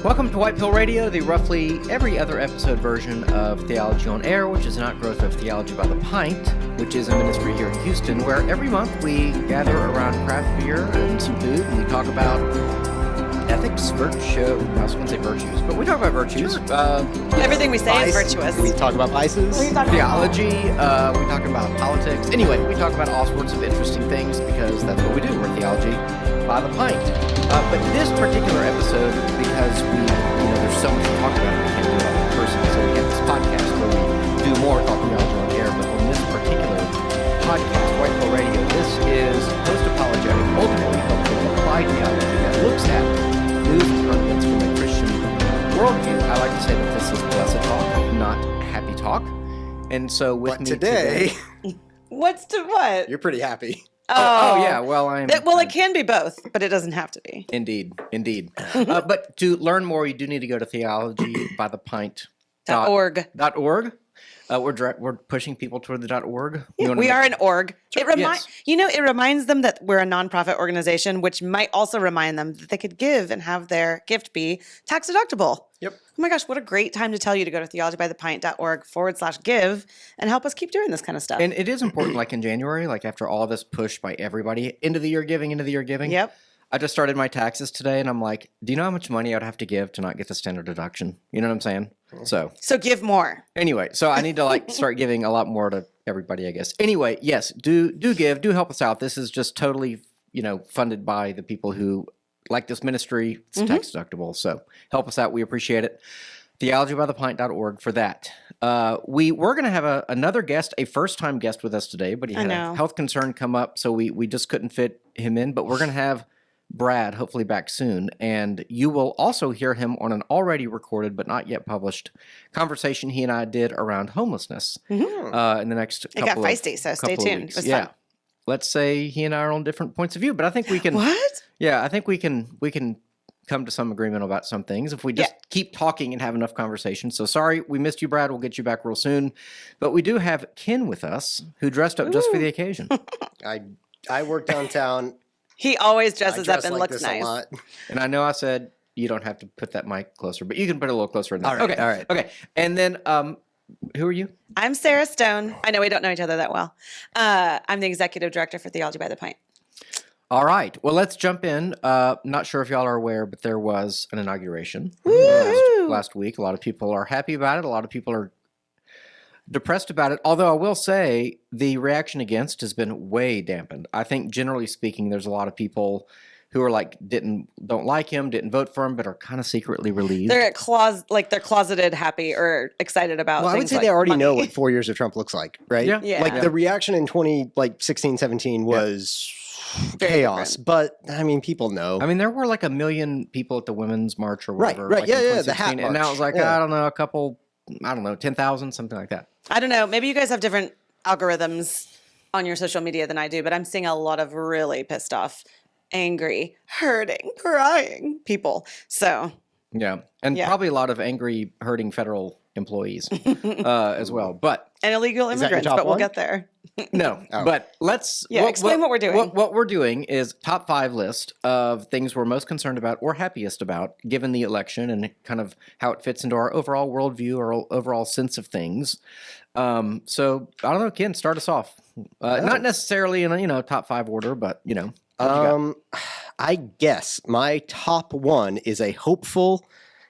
Welcome to White Pill Radio, the roughly every other episode version of Theology on Air, which is an outgrowth of Theology by the Pint, which is a ministry here in Houston, where every month we gather around craft beer and some food, and we talk about ethics, virtue. I was going to say virtues, but we talk about virtues. Sure. Everything we say is virtuous. We talk about vices. Theology. We talk about politics. Anyway, we talk about all sorts of interesting things because that's what we do. We're Theology by the Pint. But this particular episode, because there's so much to talk about, we can't do it in person, so we have this podcast where we do more Talk Theology on Air. But on this particular podcast, White Pill Radio, this is post-apologetic, ultimately helpful applied theology that looks at news and current events from a Christian worldview. I like to say that this is blessed talk, not happy talk. And so with me today... What's to what? You're pretty happy. Oh yeah, well I am. Well, it can be both, but it doesn't have to be. Indeed. But to learn more, you do need to go to theologybythepint.org. We're pushing people toward the .org. Yeah, we are an org. Sure. It reminds them that we're a nonprofit organization, which might also remind them that they could give and have their gift be tax deductible. Yep. Oh my gosh, what a great time to tell you to go to theologybythepint.org/give and help us keep doing this kind of stuff. And it is important, like in January, like after all this push by everybody, end of the year giving. Yep. I just started my taxes today, and I'm like, do you know how much money I would have to give to not get the standard deduction? You know what I'm saying? So give more. Anyway, so I need to start giving a lot more to everybody, I guess. Anyway, yes, do give, do help us out. This is just totally, funded by the people who like this ministry. It's tax deductible, so help us out. We appreciate it. Theologybythepint.org for that. We're going to have another guest, a first-time guest with us today, but he had a health concern come up, so we just couldn't fit him in. But we're going to have Brad hopefully back soon, and you will also hear him on an already recorded but not yet published conversation he and I did around homelessness in the next couple It got feisty, so stay tuned. It was fun. Let's say he and I are on different points of view, but I think we can. What? Yeah, I think we can come to some agreement about some things if we just keep talking and have enough conversation. So sorry, we missed you, Brad. We'll get you back real soon. But we do have Ken with us, who dressed up just for the occasion. I work downtown. He always dresses up and looks nice. A lot. And I know I said you don't have to put that mic closer, but you can put it a little closer. All right. Okay. And then who are you? I'm Sarah Stone. I know we don't know each other that well. I'm the executive director for Theology by the Pint. All right. Well, let's jump in. Not sure if y'all are aware, but there was an inauguration last week. A lot of people are happy about it. A lot of people are depressed about it. Although I will say the reaction against has been way dampened. I think generally speaking, there's a lot of people who are don't like him, didn't vote for him, but are kind of secretly relieved. They're they're closeted, happy, or excited about. Well, I would say they already know what 4 years of Trump looks like, right? Yeah. The reaction in 2016, 17 was chaos, but I mean, people know. I mean, there were like 1 million people at the Women's March or whatever. Right. The hat march. And now it was I don't know, 10,000, something like that. I don't know. Maybe you guys have different algorithms on your social media than I do, but I'm seeing a lot of really pissed off, angry, hurting, crying people. So yeah, and probably a lot of angry, hurting federal employees as well. But and illegal immigrants. But we'll get there. No, but let's explain what we're doing. What we're doing is top 5 list of things we're most concerned about or happiest about given the election and kind of how it fits into our overall worldview or overall sense of things. So I don't know, Ken, start us off. Not necessarily in a top 5 order, but I guess my top 1 is a hopeful,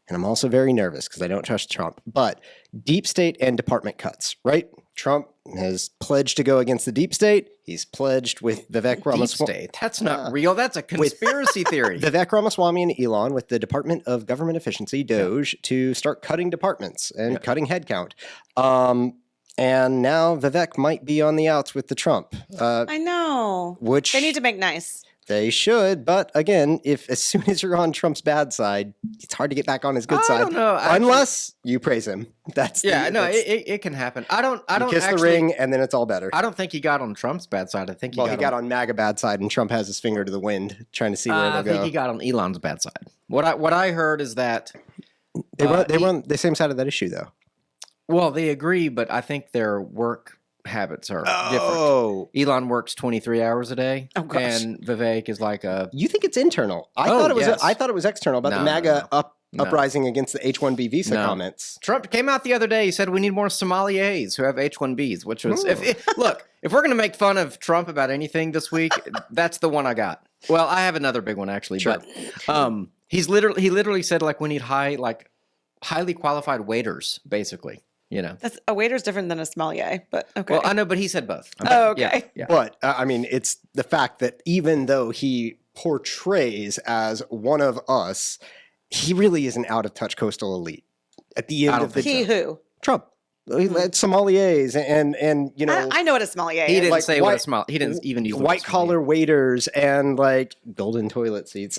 and I'm also very nervous because I don't trust Trump, but deep state and department cuts, right? Trump has pledged to go against the deep state. He's pledged with Vivek Ramaswamy. Deep state? That's not real. That's a conspiracy theory. Vivek Ramaswamy and Elon with the Department of Government Efficiency, DOGE, to start cutting departments and cutting headcount. And now Vivek might be on the outs with the Trump. I know. Which they need to make nice. They should, but again, as soon as you're on Trump's bad side, it's hard to get back on his good side. I don't know. Unless you praise him. It can happen. I don't kiss the ring, and then it's all better. I don't think he got on Trump's bad side. I think he got on MAGA bad side, and Trump has his finger to the wind, trying to see where it'll go. I think he got on Elon's bad side. What I heard is that they were on the same side of that issue, though. Well, they agree, but I think their work habits are different. Elon works 23 hours a day, and Vivek is like a. You think it's internal? I thought it was external about the MAGA uprising against the H-1B visa No. comments. Trump came out the other day. He said we need more sommeliers who have H-1Bs, which was look. If we're gonna make fun of Trump about anything this week, that's the one I got. Well, I have another big one actually, Sure. but he literally said like we need highly qualified waiters, basically. You know. That's, a waiter's different than a sommelier, but okay. Well, I know, but he said both. Oh, okay. Yeah. But I mean, it's the fact that even though he portrays as one of us, he really is an out-of-touch coastal elite. At the end I don't of the He day, who? Trump, sommeliers, and you know, I know what a sommelier He is. didn't like say white- what a smile. He didn't even use the word white collar waiters and like golden toilet seats.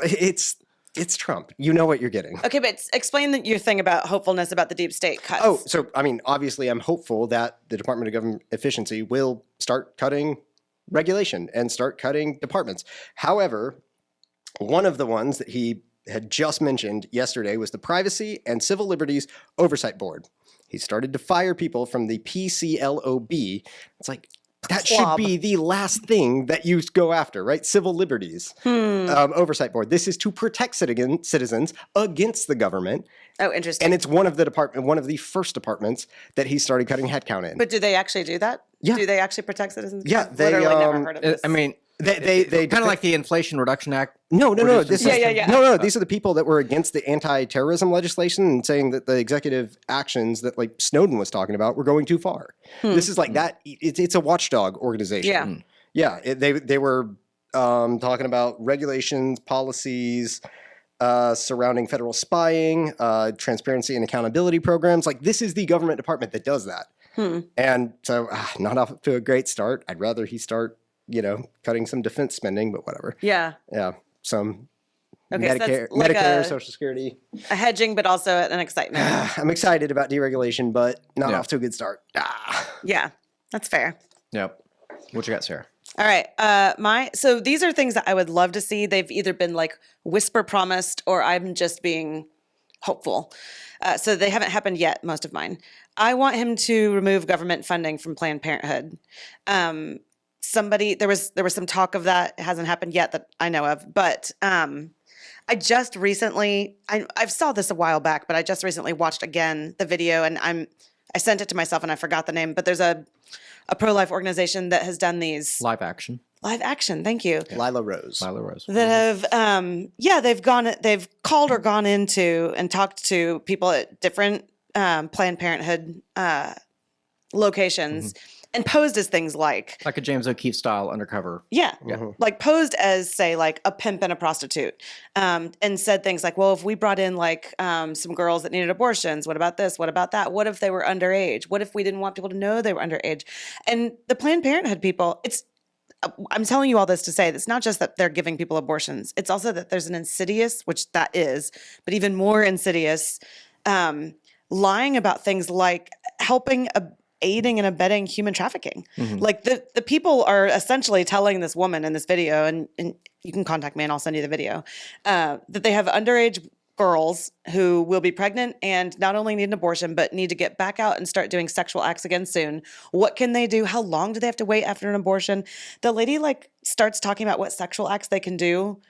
It's Trump. You know what you're getting. Okay, but explain your thing about hopefulness about the deep state cuts. Oh, so I mean, obviously, I'm hopeful that the Department of Government Efficiency will start cutting regulation and start cutting departments. However, one of the ones that he had just mentioned yesterday was the Privacy and Civil Liberties Oversight Board. He started to fire people from the PCLOB. It's like, that should Club. be the last thing that you go after, right? Civil Liberties Oversight Board. This is to protect citizens against the government. Oh, interesting. And it's one of the first departments that he started cutting headcount in. But do they actually do that? Yeah. Do they actually protect citizens? Yeah, I've they, literally never heard of this. I mean, They kind of like the Inflation Reduction Act. No. just- This Yeah, is, yeah, yeah. No. These are the people that were against the anti-terrorism legislation and saying that the executive actions that like Snowden was talking about were going too far. This is like that. It's a watchdog organization. Yeah. They were talking about regulations, policies surrounding federal spying, transparency and accountability programs. Like this is the government department that does that. And so, not off to a great start. I'd rather he start, cutting some defense spending, but whatever. Yeah. Yeah, some Okay, so Medicare, that's like Medicare, a Social Security. hedging, but also an excitement. I'm excited about deregulation, but not Yeah. off to a good start. Yeah, that's fair. Yep. What you got, Sarah? All right. So these are things that I would love to see. They've either been like whisper promised or I'm just being hopeful. So they haven't happened yet, most of mine. I want him to remove government funding from Planned Parenthood. There was some talk of that. It hasn't happened yet that I know of, but I just recently, I saw this a while back, but I just recently watched again the video and I sent it to myself and I forgot the name, but there's a pro-life organization that has done these Live action. live action. Thank you. Lila Rose. Lila Rose. That have, they've called or gone into and talked to people at different Planned Parenthood locations and posed as things like Like a James O'Keefe style undercover. like posed as say like a pimp and a prostitute, and said things like, well, if we brought in like some girls that needed abortions, what about this? What about that? What if they were underage? What if we didn't want people to know they were underage? And the Planned Parenthood people, I'm telling you all this to say it's not just that they're giving people abortions. It's also that there's an insidious, which that is, but even more insidious, lying about things like aiding and abetting human trafficking. Like the people are essentially telling this woman in this video, and you can contact me and I'll send you the video, that they have underage girls who will be pregnant and not only need an abortion, but need to get back out and start doing sexual acts again soon. What can they do? How long do they have to wait after an abortion? The lady starts talking about what sexual acts they can do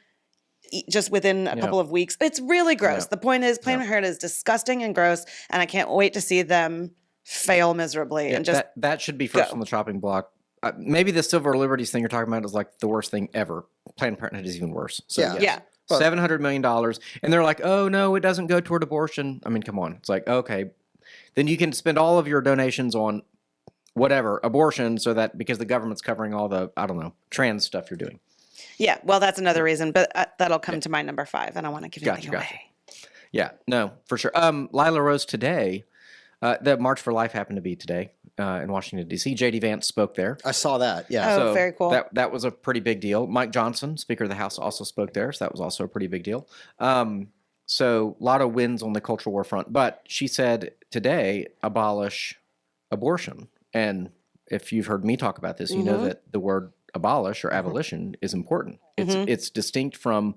just within a couple of weeks. It's really gross. Yeah. The point is Planned Parenthood is disgusting and gross, and I can't wait to see them fail miserably and just that should be first go. on the chopping block. Maybe the civil liberties thing you're talking about is like the worst thing ever. Planned Parenthood is even worse. So Yeah. yes. Yeah. Well- $700 million. And they're like, oh, no, it doesn't go toward abortion. I mean, come on. It's like, okay, then you can spend all of your donations on whatever, abortion, so that because the government's covering all the, I don't know, trans stuff you're doing. Yeah, well, that's another reason, but that'll come to my number 5. I don't want to give anything Gotcha. away. Yeah, no, for sure. Lila Rose today, the March for Life happened to be today in Washington, D.C. J.D. Vance spoke there. I saw that. Yeah. Oh, very cool. That was a pretty big deal. Mike Johnson, Speaker of the House, also spoke there, so that was also a pretty big deal. So a lot of wins on the cultural war front. But she said today, abolish abortion. And if you've heard me talk about this, you know that the word abolish or abolition is important. It's distinct from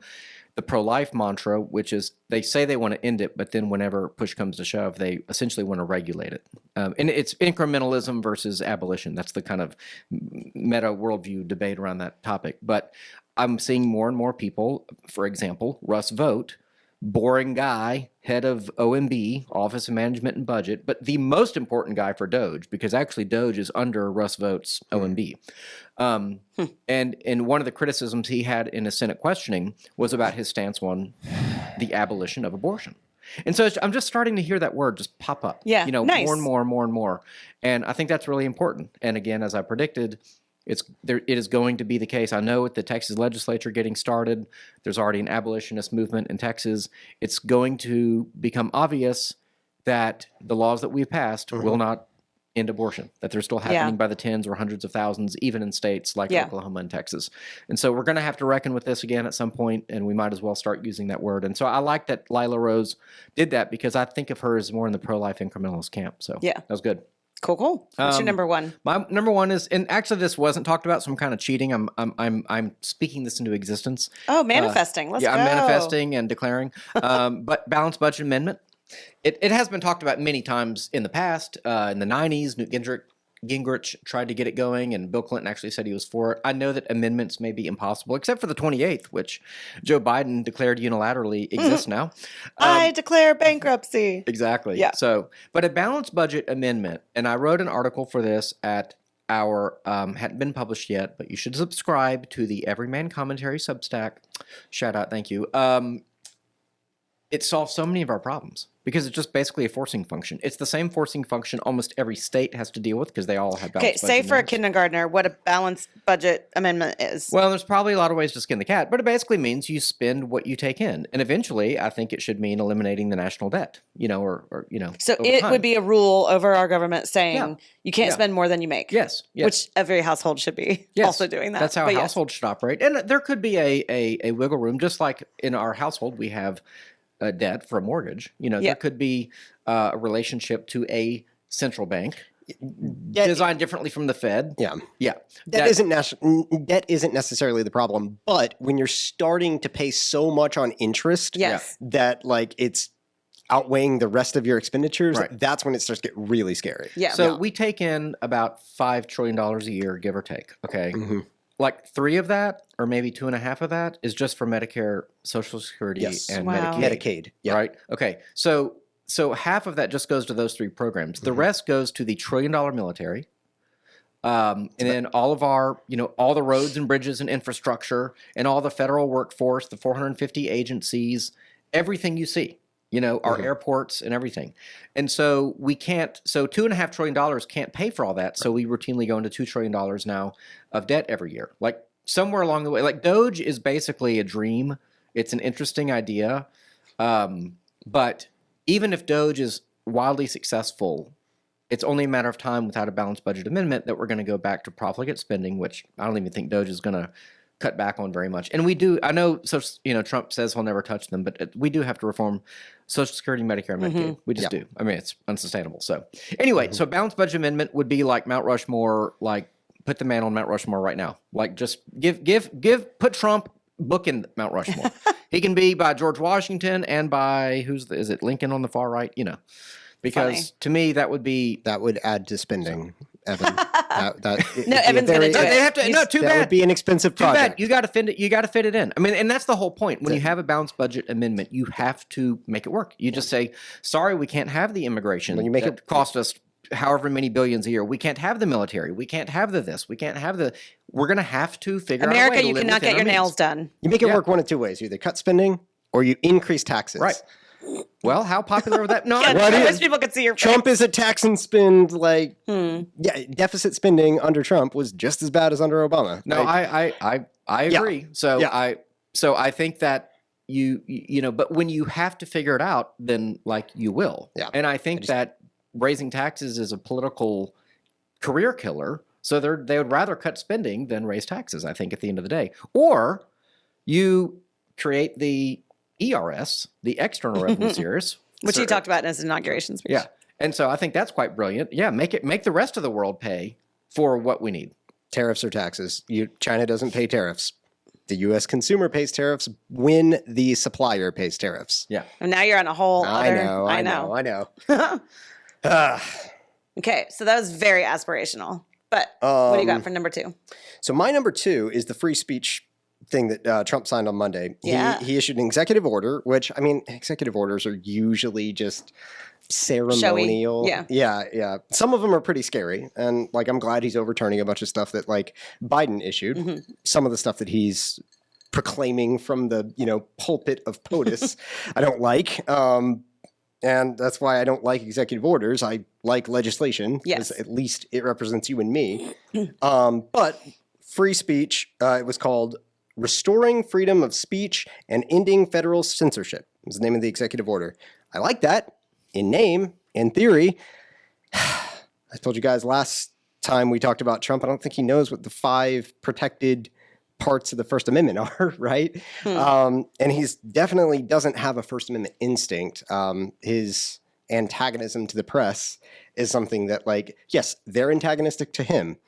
the pro-life mantra, which is they say they want to end it, but then whenever push comes to shove, they essentially want to regulate it. And it's incrementalism versus abolition. That's the kind of meta worldview debate around that topic. But I'm seeing more and more people, for example, Russ Vogt, boring guy, head of OMB, Office of Management and Budget, but the most important guy for Doge, because actually Doge is under Russ Vought's OMB. And one of the criticisms he had in his Senate questioning was about his stance on the abolition of abortion. And so I'm just starting to hear that word just pop up. Yeah, nice. More and more and more and more. And I think that's really important. And again, as I predicted, it is going to be the case. I know with the Texas legislature getting started, there's already an abolitionist movement in Texas. It's going to become obvious that the laws that we've passed will not end abortion, that they're still happening by the tens or hundreds of thousands, even in states like Oklahoma and Texas. And so we're going to have to reckon with this again at some point, and we might as well start using that word. And so I like that Lila Rose did that, because I think of her as more in the pro-life incrementalist camp. So that was good. Cool. What's your number one? My number one is, and actually this wasn't talked about, so I'm kind of cheating. I'm speaking this into existence. Oh, manifesting. Let's go. I'm manifesting and declaring. But balanced budget amendment. It has been talked about many times in the past. In the 90s, Newt Gingrich tried to get it going, and Bill Clinton actually said he was for it. I know that amendments may be impossible, except for the 28th, which Joe Biden declared unilaterally exists now. I declare bankruptcy. Exactly. Yeah. So, but a balanced budget amendment, and I wrote an article for this at our, hadn't been published yet, but you should subscribe to the Everyman Commentary Substack. Shout out, thank you. It solves so many of our problems, because it's just basically a forcing function. It's the same forcing function almost every state has to deal with, because they all have balanced budget say for a amendments. kindergartner what a balanced budget amendment is. Well, there's probably a lot of ways to skin the cat, but it basically means you spend what you take in. And eventually, I think it should mean eliminating the national debt, or So over it time. would be a rule over our government saying Yeah. you can't Yeah. spend more than you make. Yes. Which every household should be also doing that. That's how But a household should operate. And there could be a wiggle room, just like in our household we have a debt for a mortgage. There could be a relationship to a central bank designed differently from the Fed. Yeah. Debt isn't necessarily the problem, but when you're starting to pay so much on interest that it's outweighing the rest of your expenditures, that's when it starts to get really scary. So we take in about $5 trillion a year, give or take. Okay. Like 3 of that, or maybe 2.5 of that, is just for Medicare, Social Security, and Medicaid. Right? Okay. So half of that just goes to those 3 programs. The rest goes to the $1 trillion military. And then all of our, all the roads and bridges and infrastructure, and all the federal workforce, the 450 agencies, everything you see. Our airports and everything. And so we can't, $2.5 trillion can't pay for all that. So we routinely go into $2 trillion now of debt every year. Like somewhere along the way, like Doge is basically a dream. It's an interesting idea. But even if Doge is wildly successful, it's only a matter of time without a balanced budget amendment that we're going to go back to profligate spending, which I don't even think Doge is going to cut back on very much. And we do, I know, Trump says he'll never touch them, but we do have to reform Social Security, Medicare, and Medicaid. We just do. I mean, it's unsustainable. So anyway, so balanced budget amendment would be like Mount Rushmore, like put the man on Mount Rushmore right now. Like just put Trump bookend Mount Rushmore. He can be by George Washington and by, is it Lincoln on the far right? Because to me, that would add to spending. Evan, Evan's going to do it. They have to. No, too bad. That would be an expensive project. Too bad. You got to fit it. You got to fit it in. I mean, and that's the whole point. When you have a balanced budget amendment, you have to make it work. You just say, "Sorry, we can't have the immigration. When you make it cost us however many billions a year. We can't have the military. We can't have the this. We can't have the. We're going to have to figure out a way America, to you live cannot within get your our means. nails done. You make it work one of 2 ways: you either cut spending or you increase taxes. Right. Well, how popular would that? No, I wish people could see your face. Trump is a tax and spend deficit spending under Trump was just as bad as under Obama. No, I agree. So I think that but when you have to figure it out, then you will. Yeah. And I think that raising taxes is a political career killer. So they would rather cut spending than raise taxes, I think, at the end of the day. Or you create the ERS, the External Revenue Service, which he talked about in his inauguration speech. Yeah. And so I think that's quite brilliant. Yeah, make the rest of the world pay for what we need. Tariffs or taxes. China doesn't pay tariffs. The U.S. consumer pays tariffs when the supplier pays tariffs. Yeah. And now you're on a whole I know. Okay, so that was very aspirational. But what do you got for number 2? So my number 2 is the free speech thing that Trump signed on Monday. Yeah. He issued an executive order, which, I mean, executive orders are usually just ceremonial. Yeah. Yeah. Some of them are pretty scary. And like, I'm glad he's overturning a bunch of stuff that like Biden issued. Mm-hmm. Some of the stuff that he's proclaiming from the, pulpit of POTUS, I don't like. And that's why I don't like executive orders. I like legislation. Yes. Because at least it represents you and me. But free speech, it was called Restoring Freedom of Speech and Ending Federal Censorship. Was the name of the executive order. I like that in name, in theory. I told you guys last time we talked about Trump, I don't think he knows what the 5 protected parts of the First Amendment are, right? And he's definitely doesn't have a First Amendment instinct. His antagonism to the press is something that, like, yes, they're antagonistic to him.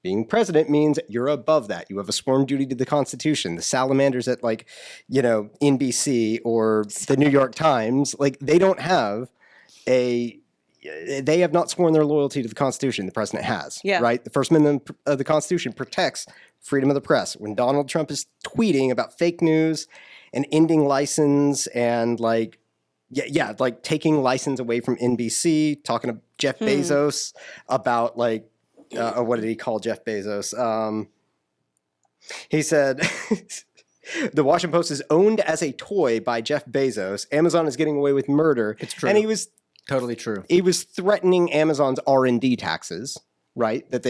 Being president means you're above that. You have a sworn duty to the Constitution. The salamanders at, like, NBC or the New York Times, like, they don't have they have not sworn their loyalty to the Constitution. The president has, right? The First Amendment of the Constitution protects freedom of the press. When Donald Trump is tweeting about fake news and ending license and like taking license away from NBC, talking to Jeff Bezos about like, what did he call Jeff Bezos? He said, the Washington Post is owned as a toy by Jeff Bezos. Amazon is getting away with murder. It's true. And he was totally true. He was threatening Amazon's R&D taxes, right? That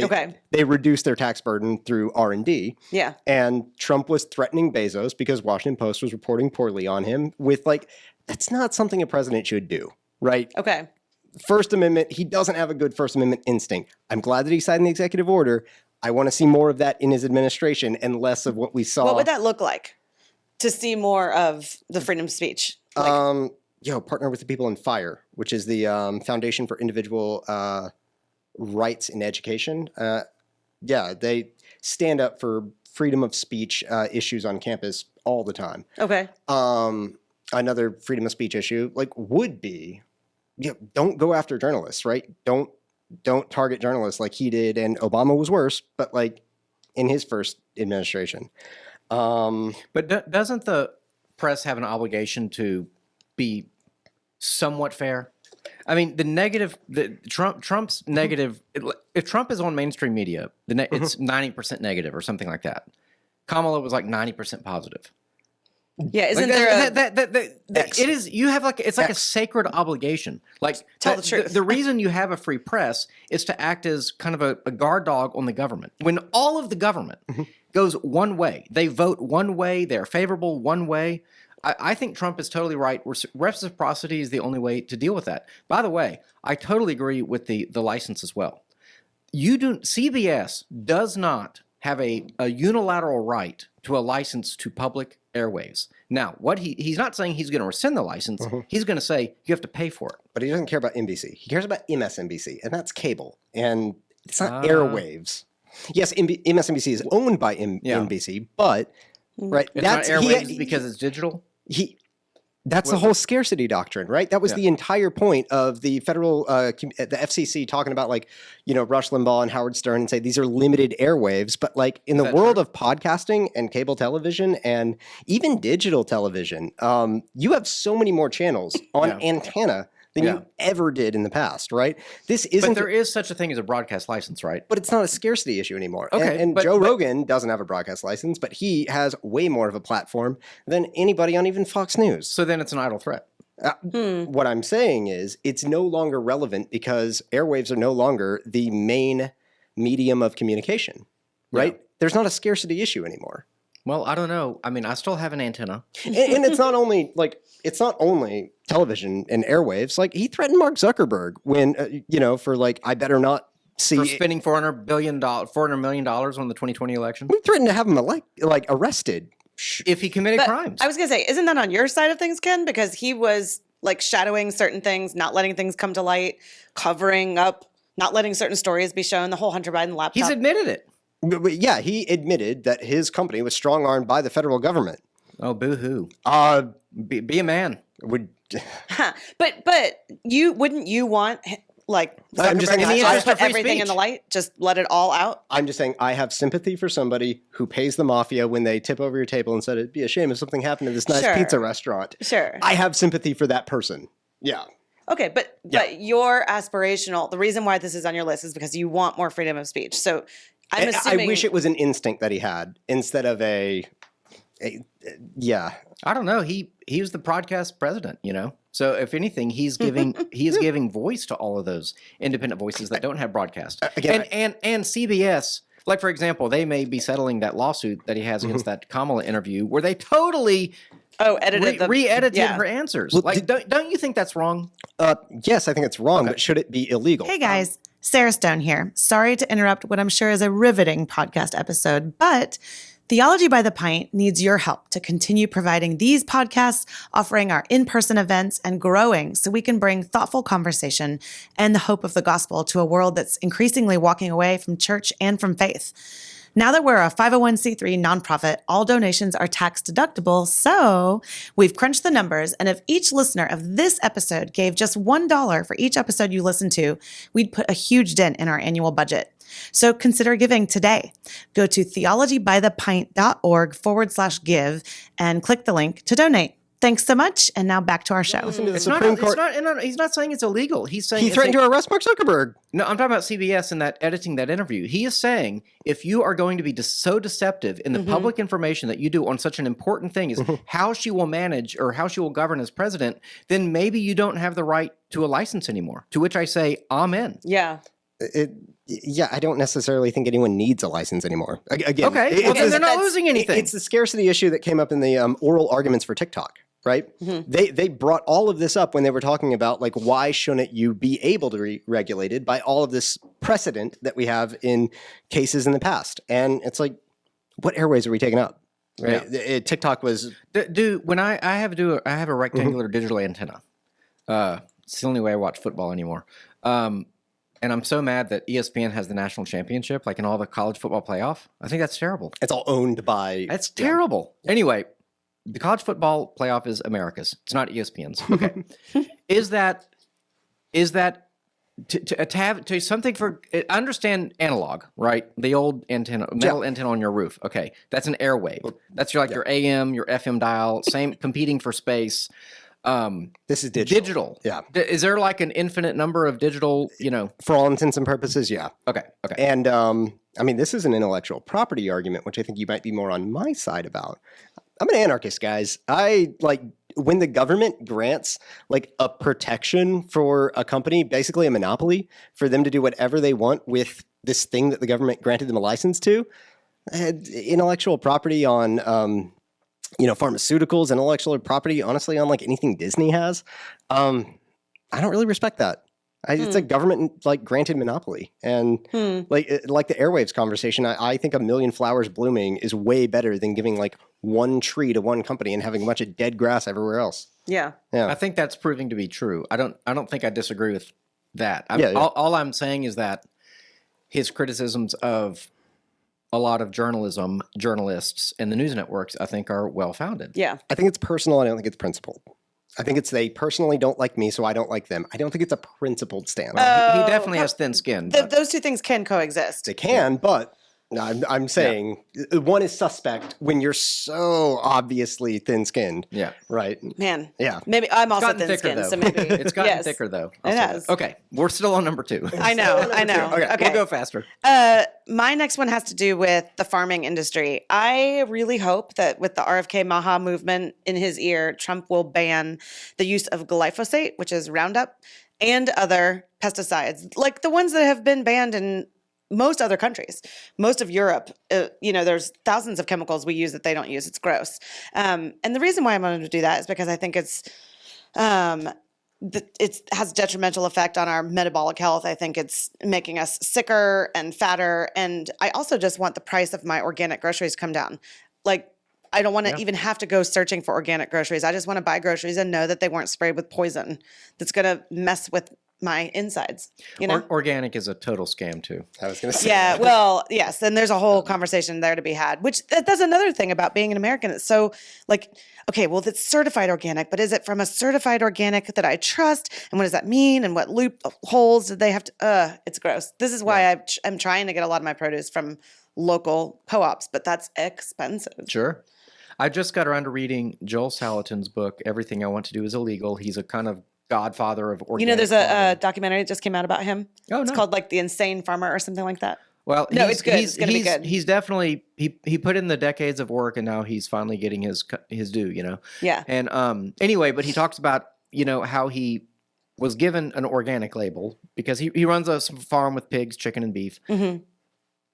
they reduced their tax burden through R&D. Yeah. And Trump was threatening Bezos because Washington Post was reporting poorly on him with like, that's not something a president should do, right? Okay. First Amendment, he doesn't have a good First Amendment instinct. I'm glad that he signed the executive order. I want to see more of that in his administration and less of what we saw. What would that look like to see more of the freedom of speech? Like, Partner with the People in FIRE, which is the Foundation for Individual Rights in Education. They stand up for freedom of speech issues on campus all the time. Okay. Another freedom of speech issue would be, don't go after journalists, right? Don't target journalists like he did, and Obama was worse, but like in his first administration. But doesn't the press have an obligation to be somewhat fair? I mean, Trump's negative. If Trump is on mainstream media, it's 90% negative or something like that. Kamala was like 90% positive. Yeah, isn't it is. You have it's like a sacred obligation. Like tell the truth. The reason you have a free press is to act as kind of a guard dog on the government. When all of the government goes one way, they vote one way, they're favorable one way. I think Trump is totally right. Reciprocity is the only way to deal with that. By the way, I totally agree with the license as well. CBS does not have a unilateral right to a license to public airwaves. Now, what he's not saying he's going to rescind the license. He's going to say you have to pay for it. But he doesn't care about NBC. He cares about MSNBC, and that's cable, and it's not airwaves. Yes, MSNBC is owned by NBC, but right, it's not airwaves because it's digital. That's the whole scarcity doctrine, right? That was the entire point of the federal, the FCC talking about Rush Limbaugh and Howard Stern and say these are limited airwaves. But like in the world of podcasting and cable television and even digital television, you have so many more channels on antenna than you ever did in the past, right? But there is such a thing as a broadcast license, right? But it's not a scarcity issue anymore. Okay, and Joe Rogan doesn't have a broadcast license, but he has way more of a platform than anybody on even Fox News. So then it's an idle threat. What I'm saying is it's no longer relevant because airwaves are no longer the main medium of communication, right? Yeah. There's not a scarcity issue anymore. Well, I don't know. I mean, I still have an antenna. and it's not only television and airwaves. Like he threatened Mark Zuckerberg when, for I better not see for spending $400 million on the 2020 election. We threatened to have him arrested if he committed crimes. I was going to say, isn't that on your side of things, Ken? Because he was shadowing certain things, not letting things come to light, covering up, not letting certain stories be shown. The whole Hunter Biden laptop. He's admitted it. But yeah, he admitted that his company was strong-armed by the federal government. Oh, boo-hoo. Be a man. But wouldn't you want Like I'm just saying, Zuckerberg in the has interest to of put free everything in the speech. light, just let it all out. I'm just saying I have sympathy for somebody who pays the mafia when they tip over your table and said it'd be a shame if something happened to this nice Sure. pizza restaurant. Sure. I have sympathy for that person. Yeah. Okay, but your aspirational, the reason why this is on your list is because you want more freedom of speech. So I'm And assuming I wish it was an instinct that he had instead of yeah. I don't know. He was the podcast president, you know. So if anything, he is giving voice to all of those independent voices that don't have broadcast. Again, And CBS, like for example, they may be settling that lawsuit that he has against that Kamala interview, where they totally edited re-edited her answers. Well, Like, don't you think that's wrong? Yes, I think it's wrong, but should it be illegal? Hey guys, Sarah Stone here. Sorry to interrupt what I'm sure is a riveting podcast episode, but Theology by the Pint needs your help to continue providing these podcasts, offering our in-person events, and growing so we can bring thoughtful conversation and the hope of the gospel to a world that's increasingly walking away from church and from faith. Now that we're a 501c3 nonprofit, all donations are tax deductible, so we've crunched the numbers, and if each listener of this episode gave just $1 for each episode you listen to, we'd put a huge dent in our annual budget. So consider giving today. Go to theologybythepint.org/give and click the link to donate. Thanks so much, and now back to our show. Listen to the It's not. Supreme It's Court. not. No, he's not saying it's illegal. He's saying He it's threatened to arrest Mark Zuckerberg. No, I'm talking about CBS and that editing that interview. He is saying if you are going to be so deceptive in the public information that you do on such an important thing as how she will manage or how she will govern as president, then maybe you don't have the right to a license anymore. To which I say, amen. Yeah. Yeah, I don't necessarily think anyone needs a license anymore. Again, Okay, well, then they're not losing anything. It's the scarcity issue that came up in the oral arguments for TikTok, right? They brought all of this up when they were talking about like why shouldn't you be able to be regulated by all of this precedent that we have in cases in the past, and it's like, what airways are we taking up? Right? TikTok was Dude, when I have a rectangular digital antenna. It's the only way I watch football anymore. And I'm so mad that ESPN has the national championship, like in all the college football playoff. I think that's terrible. it's all owned by. That's terrible. Anyway, the college football playoff is America's. It's not ESPN's. Okay. is that to have to something for? I understand analog, right? The old antenna, metal antenna on your roof. Okay, that's an airwave. That's your AM, your FM dial. Same competing for space. This is digital. Digital. Yeah. Is there like an infinite number of digital? For all intents and purposes, yeah. Okay. And I mean, this is an intellectual property argument, which I think you might be more on my side about. I'm an anarchist, guys. I like when the government grants like a protection for a company, basically a monopoly, for them to do whatever they want with this thing that the government granted them a license to. Intellectual property on pharmaceuticals, intellectual property, honestly, on like anything Disney has. I don't really respect that. It's a government like granted monopoly, and like the airwaves conversation. I think a million flowers blooming is way better than giving like one tree to one company and having a bunch of dead grass everywhere else. Yeah. I think that's proving to be true. I don't think I disagree with that. Yeah. All I'm saying is that his criticisms of a lot of journalists, and the news networks, I think, are well-founded. Yeah. I think it's personal. I don't think it's principled. I think it's they personally don't like me, so I don't like them. I don't think it's a principled stance. He definitely has thin skin. but- Those two things can coexist. They can, but I'm saying one is suspect when you're so obviously thin-skinned. Yeah. Right. Man. Yeah. Maybe I'm also gotten thicker, thin-skinned, though. so maybe It's gotten yes. thicker, though. It has. Okay, we're still on number 2. I know. Okay, we'll go faster. My next one has to do with the farming industry. I really hope that with the RFK Maha movement in his ear, Trump will ban the use of glyphosate, which is Roundup, and other pesticides, like the ones that have been banned in most other countries, most of Europe. There's thousands of chemicals we use that they don't use. It's gross. And the reason why I'm going to do that is because I think it has detrimental effect on our metabolic health. I think it's making us sicker and fatter. And I also just want the price of my organic groceries to come down. Like, I don't want to even have to go searching for organic groceries. I just want to buy groceries and know that they weren't sprayed with poison that's going to mess with my insides, you know? Organic is a total scam too. I was going to say. Yeah, that. well, yes, and there's a whole conversation there to be had, which that's another thing about being an American. It's so like, okay, well, it's certified organic, but is it from a certified organic that I trust? And what does that mean? And what loopholes did they have to, it's gross. This is why I'm trying to get a lot of my produce from local co-ops, but that's expensive. Sure. I just got around to reading Joel Salatin's book, Everything I Want to Do is Illegal. He's a kind of godfather of organic You know, there's a farming. documentary that just came out about him. Oh, It's no. called like The Insane Farmer or something like that. Well, No, he's, it's good. It's gonna be good. He's definitely he put in the decades of work, and now he's finally getting his due. You know. Yeah. And anyway, but he talks about how he was given an organic label because he runs a farm with pigs, chicken, and beef. Mm-hmm.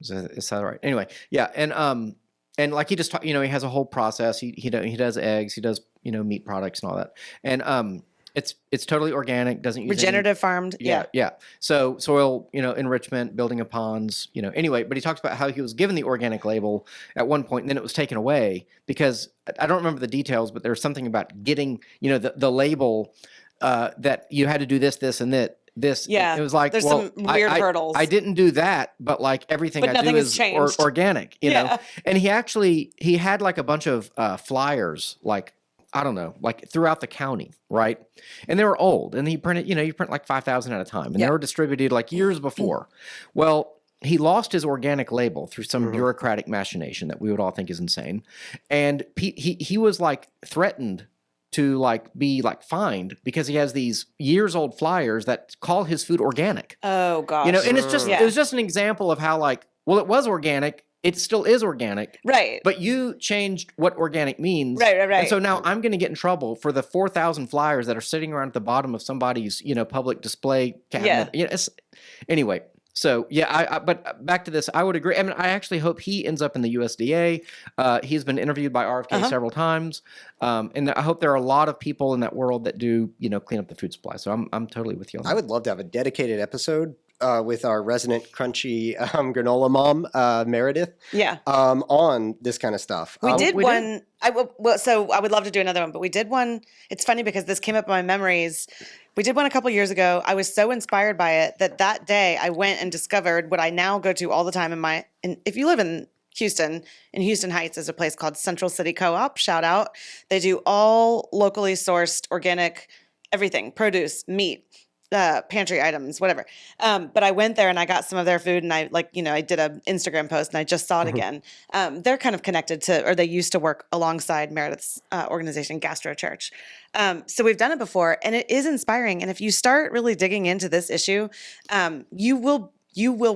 Is that right? Anyway, yeah, and like he just he has a whole process. He does eggs, he does meat products and all that, and it's totally organic, doesn't use any- Regenerative farmed. yeah. So soil, enrichment, building of ponds, Anyway, but he talks about how he was given the organic label at one point, and then it was taken away because I don't remember the details, but there's something about getting, the label that you had to do this, and that. This, Yeah, it was like, there's well, some weird hurdles. I didn't do that, but like everything But I do nothing has is changed. organic, Yeah. And he had like a bunch of flyers, like I don't know, like throughout the county, right? And they were old, and he printed, you print like 5,000 at a time, and they were distributed like years before. Well, he lost his organic label through some bureaucratic machination that we would all think is insane, and he was like threatened to like be like fined because he has these years old flyers that call his food organic. Oh gosh. And it's just it was just an example of how like, well, it was organic, it still is organic. Right. But you changed what organic means. Right. And so now I'm going to get in trouble for the 4,000 flyers that are sitting around at the bottom of somebody's, public display cabinet. Yeah. Anyway, so yeah, but back to this, I would agree. I mean, I actually hope he ends up in the USDA. He's been interviewed by RFK several times, and I hope there are a lot of people in that world that do, clean up the food supply. So I'm totally with you on that. I would love to have a dedicated episode with our resident crunchy granola mom, Meredith, Yeah. on this kind of stuff. We did we one. So I would love to do another one, but we did one. It's funny because this came up in my memories. We did one a couple years ago. I was so inspired by it that day I went and discovered what I now go to all the time if you live in Houston Heights is a place called Central City Co-op. Shout out. They do all locally sourced organic everything, produce, meat, pantry items, whatever. But I went there and I got some of their food, and I I did an Instagram post and I just saw it again. They're kind of connected to, or they used to work alongside Meredith's organization, Gastro Church. So we've done it before, and it is inspiring. And if you start really digging into this issue, you will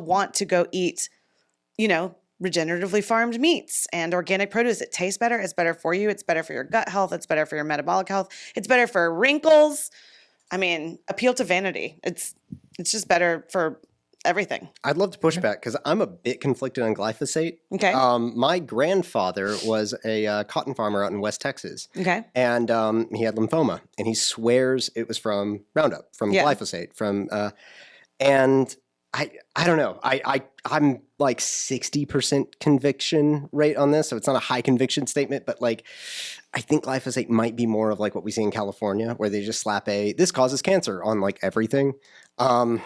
want to go eat, regeneratively farmed meats and organic produce. It tastes better. It's better for you. It's better for your gut health. It's better for your metabolic health. It's better for wrinkles. I mean, appeal to vanity. It's just better for everything. I'd love to push back because I'm a bit conflicted on glyphosate. Okay. My grandfather was a cotton farmer out in West Texas. Okay. And he had lymphoma, and he swears it was from Roundup, from glyphosate, and I don't know. I'm like 60% conviction rate on this, so it's not a high conviction statement, but like I think glyphosate might be more of like what we see in California, where they just slap this causes cancer on like everything. Well,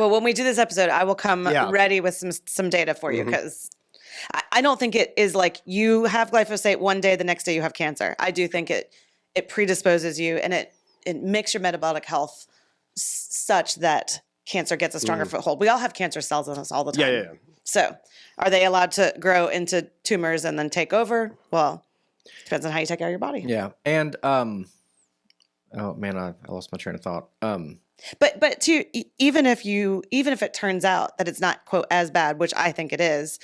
when we do this episode, I will come ready with some data for you because I don't think it is like you have glyphosate one day, the next day you have cancer. I do think it predisposes you, and it makes your metabolic health such that cancer gets a stronger foothold. We all have cancer cells in us all the time. Yeah. So are they allowed to grow into tumors and then take over? Well, depends on how you take care of your body. Yeah. And oh man, I lost my train of thought. But even if it turns out that it's not, quote, as bad, which I think it is,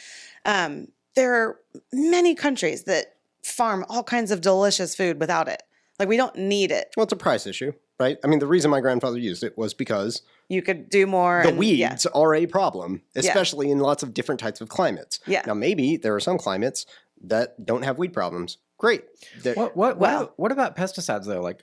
there are many countries that farm all kinds of delicious food without it. Like, we don't need it. Well, it's a price issue, right? I mean, the reason my grandfather used it was because You could do more. the weeds are a problem, especially in lots of different types of climates. Yeah. Now, maybe there are some climates that don't have weed problems. Great. What Well- what about pesticides though? Like,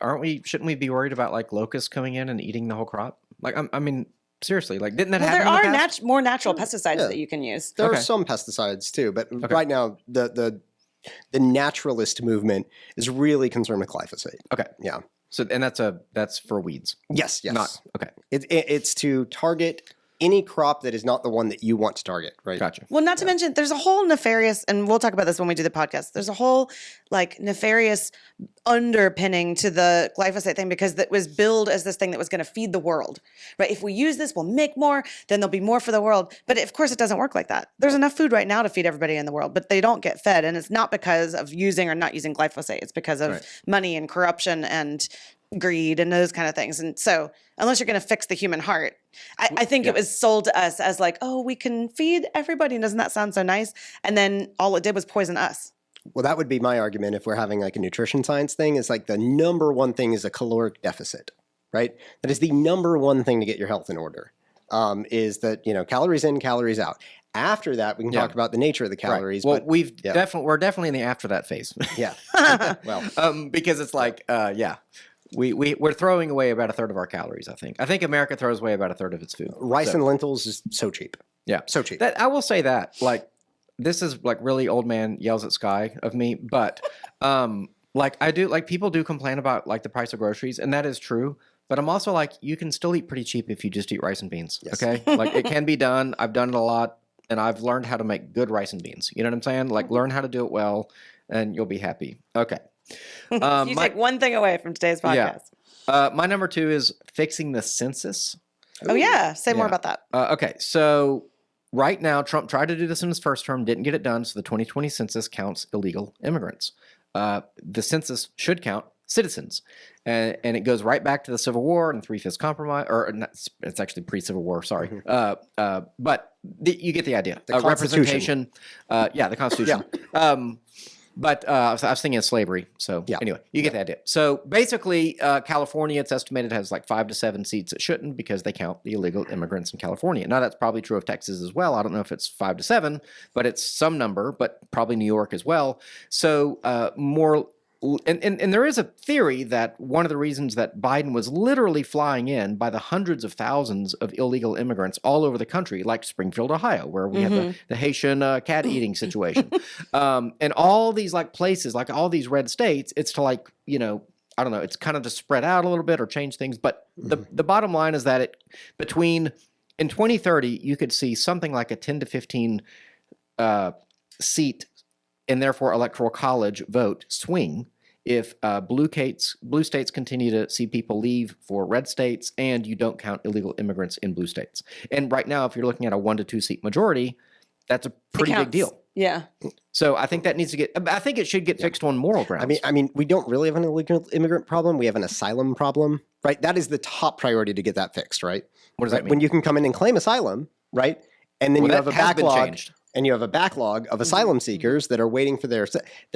shouldn't we be worried about like locusts coming in and eating the whole crop? Like, I mean, seriously, like, didn't that Well, happen? there in the are past? more natural pesticides that you can use. There Okay. are some pesticides too, but right now the naturalist movement is really concerned with glyphosate. Okay. Yeah. So and that's for weeds. Yes. Not okay. It's to target any crop that is not the one that you want to target, right? Gotcha. Well, not to mention, there's a whole nefarious, and we'll talk about this when we do the podcast. There's a whole like nefarious underpinning to the glyphosate thing because that was billed as this thing that was going to feed the world, right? If we use this, we'll make more, then there'll be more for the world. But of course, it doesn't work like that. There's enough food right now to feed everybody in the world, but they don't get fed. And it's not because of using or not using glyphosate. It's because of money and corruption and greed and those kind of things. And so unless you're going to fix the human heart, I think it was sold to us as like, oh, we can feed everybody. And doesn't that sound so nice? And then all it did was poison us. Well, that would be my argument if we're having like a nutrition science thing is like the number one thing is a caloric deficit, right? That is the number one thing to get your health in order, is that, calories in, calories out. After that, we can talk about the nature of the calories. Well, but we're definitely in the after that phase. Yeah. Well, because it's like, we're throwing away about a third of our calories. I think America throws away about a third of its food. rice and lentils is so cheap. Yeah, So cheap. that I will say that like this is like really old man yells at sky of me, but like I do like people do complain about like the price of groceries, and that is true. But I'm also like you can still eat pretty cheap if you just eat rice and beans. Yes. Okay, like it can be done. I've done it a lot. And I've learned how to make good rice and beans. You know what I'm saying? Like, learn how to do it well, and you'll be happy. Okay. You take one thing away from today's podcast. My number 2 is fixing the census. Oh, yeah. Say more about that. Okay. So right now, Trump tried to do this in his first term, didn't get it done. So the 2020 census counts illegal immigrants. The census should count citizens. And it goes right back to the Civil War and 3/5 compromise, or not, it's actually pre-Civil War, sorry. But you get the idea. The representation. The Constitution. But I was thinking of slavery. So anyway, you get the idea. So basically, California, it's estimated, has like 5 to 7 seats it shouldn't because they count the illegal immigrants in California. Now, that's probably true of Texas as well. I don't know if it's 5 to 7, but it's some number, but probably New York as well. So more... And there is a theory that one of the reasons that Biden was literally flying in by the hundreds of thousands of illegal immigrants all over the country, like Springfield, Ohio, where we have the Haitian cat eating situation, and all these like places, like all these red states, it's to like, I don't know, it's kind of to spread out a little bit or change things. But the bottom line is that in 2030, you could see something like a 10 to 15 seat and therefore electoral college vote swing if blue states continue to see people leave for red states and you don't count illegal immigrants in blue states. And right now, if you're looking at a 1 to 2 seat majority, that's a pretty big deal. Yeah. So I think that needs to get, I think it should get fixed on moral grounds. I mean, we don't really have an illegal immigrant problem. We have an asylum problem, right? That is the top priority to get that fixed, right? What does that mean? When you can come in and claim asylum, right? And then you have a backlog. Changed. And you have a backlog of asylum seekers that are waiting for they're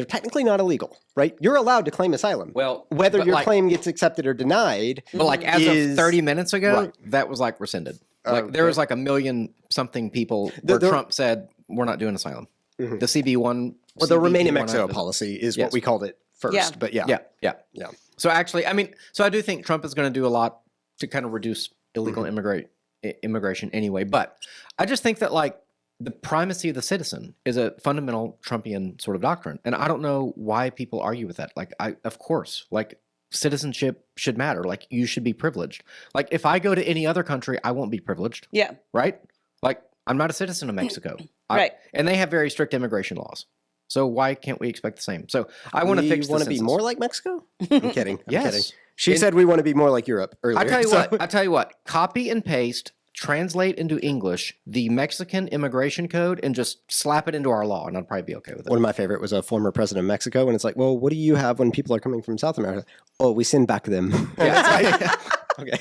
technically not illegal, right? You're allowed to claim asylum. Well, whether your claim gets accepted or denied. But like as of 30 minutes ago, that was like rescinded. Like there was like 1 million something people where Trump said, we're not doing asylum. The CB1. Well, the Remain in Mexico policy is what we called it first. Yeah. But Yeah. So actually, I do think Trump is going to do a lot to kind of reduce illegal immigration anyway. But I just think that like, the primacy of the citizen is a fundamental Trumpian sort of doctrine. And I don't know why people argue with that. Like, of course, like citizenship should matter. Like you should be privileged. Like if I go to any other country, I won't be privileged. Yeah. Right? Like I'm not a citizen of Mexico. Right. And they have very strict immigration laws. So why can't we expect the same? So I want to fix the want to be census. more like Mexico? I'm kidding. Yes. Kidding. She said we want to be more like Europe earlier. I tell you what, copy and paste, translate into English the Mexican immigration code and just slap it into our law, and I'd probably be okay with it. One of my favorite was a former president of Mexico, and it's like, well, what do you have when people are coming from South America? Oh, we send back them. Yeah. Okay.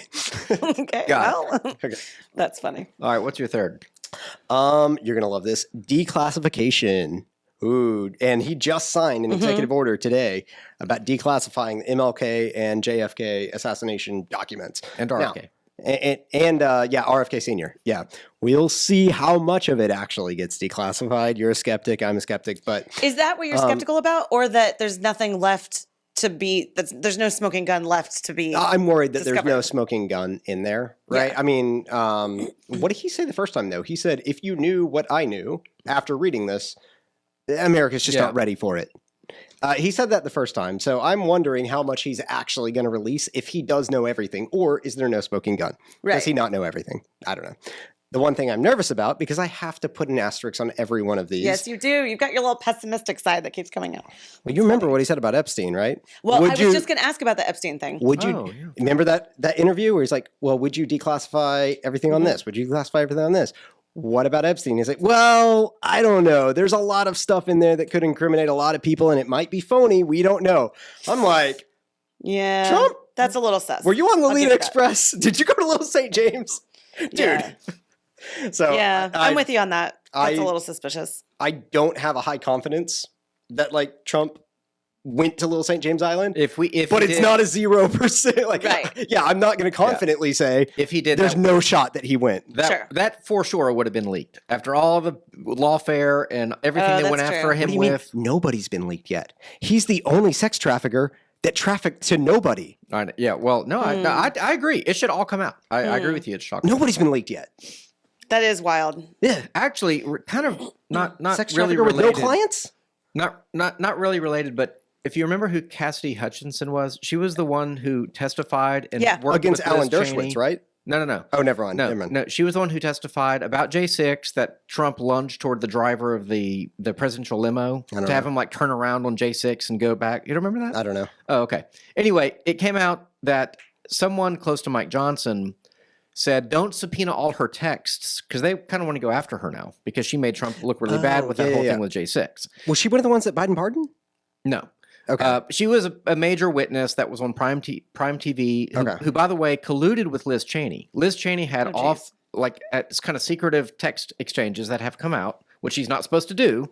Okay. Got Well, that's funny. All right, what's your third? You're gonna love this. Declassification. Ooh, and he just signed an executive order today about declassifying the MLK and JFK assassination documents. And RFK. Now, and RFK Sr. Yeah, we'll see how much of it actually gets declassified. You're a skeptic. I'm a skeptic. But Is that what you're skeptical about, or that there's nothing left to be? There's no smoking gun left to be. I'm worried that discovered. there's no smoking gun in there, right? Yeah. I mean, what did he say the first time though? He said, "If you knew what I knew after reading this, America's just not ready for it." He said that the first time. So I'm wondering how much he's actually going to release, if he does know everything, or is there no smoking gun? Right. Does he not know everything? I don't know. The one thing I'm nervous about, because I have to put an asterisk on every one of these. Yes, you do. You've got your little pessimistic side that keeps coming out. Well, you remember what he said about Epstein, right? Well, Would I was just going to ask about the Epstein thing. Would you Oh, yeah. remember that interview where he's like, well, would you declassify everything on this? Would you declassify everything on this? What about Epstein? He's like, well, I don't know. There's a lot of stuff in there that could incriminate a lot of people, and it might be phony. We don't know. I'm like, Yeah. Trump? That's a little sus. were you on I'll Lolita give you that. Express? Did you go to Little St. James? Dude. Yeah. So Yeah, I'm with you on that. That's a I- little suspicious. I don't have a high confidence that like Trump went to Little St. James Island. If But he it's did, not a 0%. Like, Right. yeah, I'm not going to confidently say if he did, there's that, no shot that he went. that Sure. that for sure would have been leaked after all the lawfare and everything they that's went true. after What him do you mean? with. Nobody's been leaked yet. He's the only sex trafficker that trafficked to nobody. Yeah, well, no, I agree. It should all come out. I agree with you. It's shocking. Nobody's been leaked yet. That is wild. Yeah. Actually, kind of not Sex really trafficker with related. no clients? Not really related, but if you remember who Cassidy Hutchinson was, she was the one who testified and Yeah. worked Against with Alan Liz Dershowitz, Cheney. right? No. Oh, never mind. No, Never mind. no, she was the one who testified about J6 that Trump lunged toward the driver of the presidential limo don't to have him like turn around on J6 and go back. You don't remember that? I don't know. Oh, okay. Anyway, it came out that someone close to Mike Johnson said, don't subpoena all her texts because they kind of want to go after her now because she made Trump look really bad with that yeah, whole yeah. thing with J6. Was she one of the ones that Biden pardoned? No. Okay. She was a major witness that was on Prime TV, who, by the way, colluded with Liz Cheney. Liz Cheney had it's kind of secretive text exchanges that have come out, which she's not supposed to do.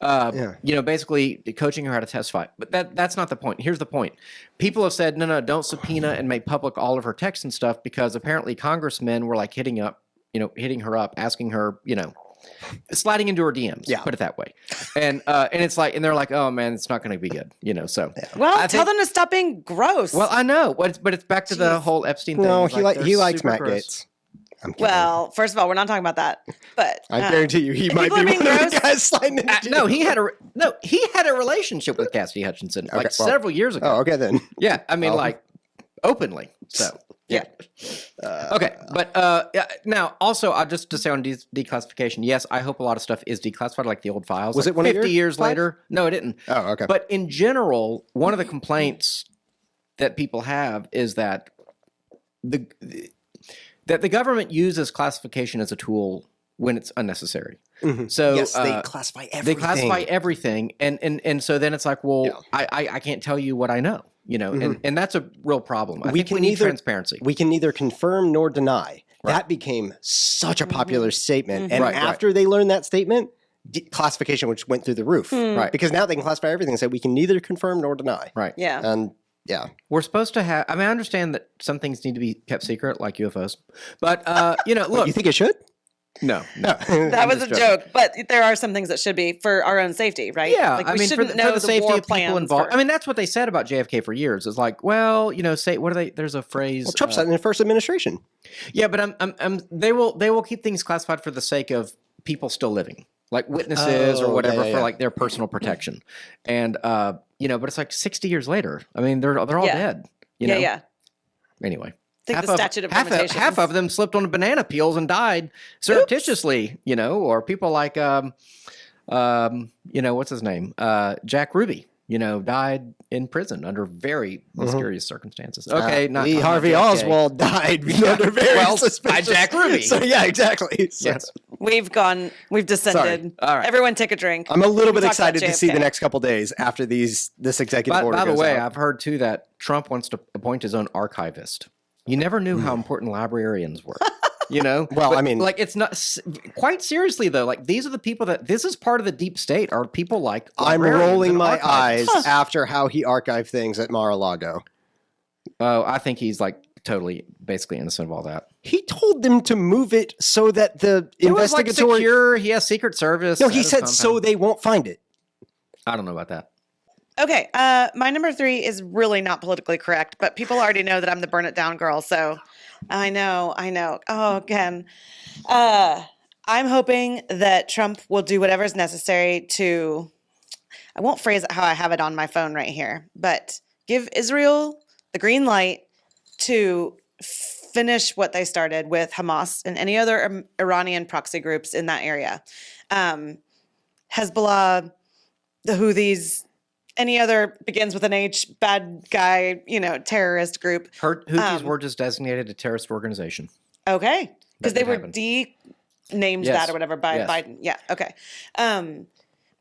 Basically coaching her how to testify. But that's not the point. Here's the point. People have said, no, don't subpoena and make public all of her texts and stuff because apparently congressmen were like hitting her up, asking her, sliding into her DMs. Yeah. Put it that way. And it's like, and they're like, oh man, it's not going to be good. So. Well, I tell think- them to stop being gross. Well, I know, but it's back to the whole Epstein thing. No, It's he they're likes super Matt gross. Gaetz. I'm kidding. Well, first of all, we're not talking about that. But I guarantee you, he might people be are one being of the gross. guys sliding into No, he had a relationship with Cassidy Hutchinson well- several years ago. Oh, okay then. Yeah, I mean, like openly. So yeah. Okay, but now also, just to say on declassification, yes, I hope a lot of stuff is declassified, like the old files. Was like it one of 50 your years files? later? No, it didn't. Oh, okay. But in general, one of the complaints that people have is that the government uses classification as a tool when it's unnecessary. So yes, they classify everything. they classify everything, and so then it's like, well, I can't tell you what I know, and that's a real problem. I think we need transparency. We can neither confirm nor deny. Right. That became such a popular statement, and Right, after they learned that statement, classification which went through the roof. Right. Because now they can classify everything and say we can neither confirm nor deny. Right. Yeah. And yeah. We're supposed to have. I mean, I understand that some things need to be kept secret, like UFOs, but look, You think it should? no. That was a just joke, but there are some things that should be for our own safety, right? Yeah, like, I we mean, for shouldn't the know the safety war of people plans involved. for- I mean, that's what they said about JFK for years. It's like, well, say what are they? There's a phrase. Well, Trump said in the first administration. Yeah, but they will keep things classified for the sake of people still living, like witnesses or Oh, whatever yeah. for like their personal protection, and but it's like 60 years later. I mean, they're all Yeah. dead. yeah. Anyway. I think the statute of limitations. Half of them slipped on banana peels and died surreptitiously, or people like, what's his name? Jack Ruby, died in prison under very mysterious circumstances. Okay. Lee not Harvey JFK. Oswald died under very Well, by suspicious. Jack Ruby. So yeah, exactly. So, Yes. We've descended. All right. Everyone take a drink. I'm a little We bit talked about excited to see the JFK. next couple days after this executive order By the goes way, out. I've heard too that Trump wants to appoint his own archivist. You never knew how important librarians were. Well, But, I mean- like it's not quite seriously though. Like these are the people this is part of the deep state. Are people like I'm librarians rolling and my archivists. eyes after how he archived things at Mar-a-Lago. Oh, I think he's like totally, basically innocent of all that. He told them to move it so that the It was like investigatory. secure. He has Secret Service. No, at he his said so compound. they won't find it. I don't know about that. Okay, my number 3 is really not politically correct, but people already know that I'm the burn it down girl, so I know. Oh, again. I'm hoping that Trump will do whatever is necessary to I won't phrase it how I have it on my phone right here, but give Israel the green light to finish what they started with Hamas and any other Iranian proxy groups in that area. Hezbollah, the Houthis, any other begins with an H, bad guy, terrorist group. Houthis were just designated a terrorist organization. Okay. Because That they were happened. named Yes. that or whatever by Yes. Biden. Yeah. Okay.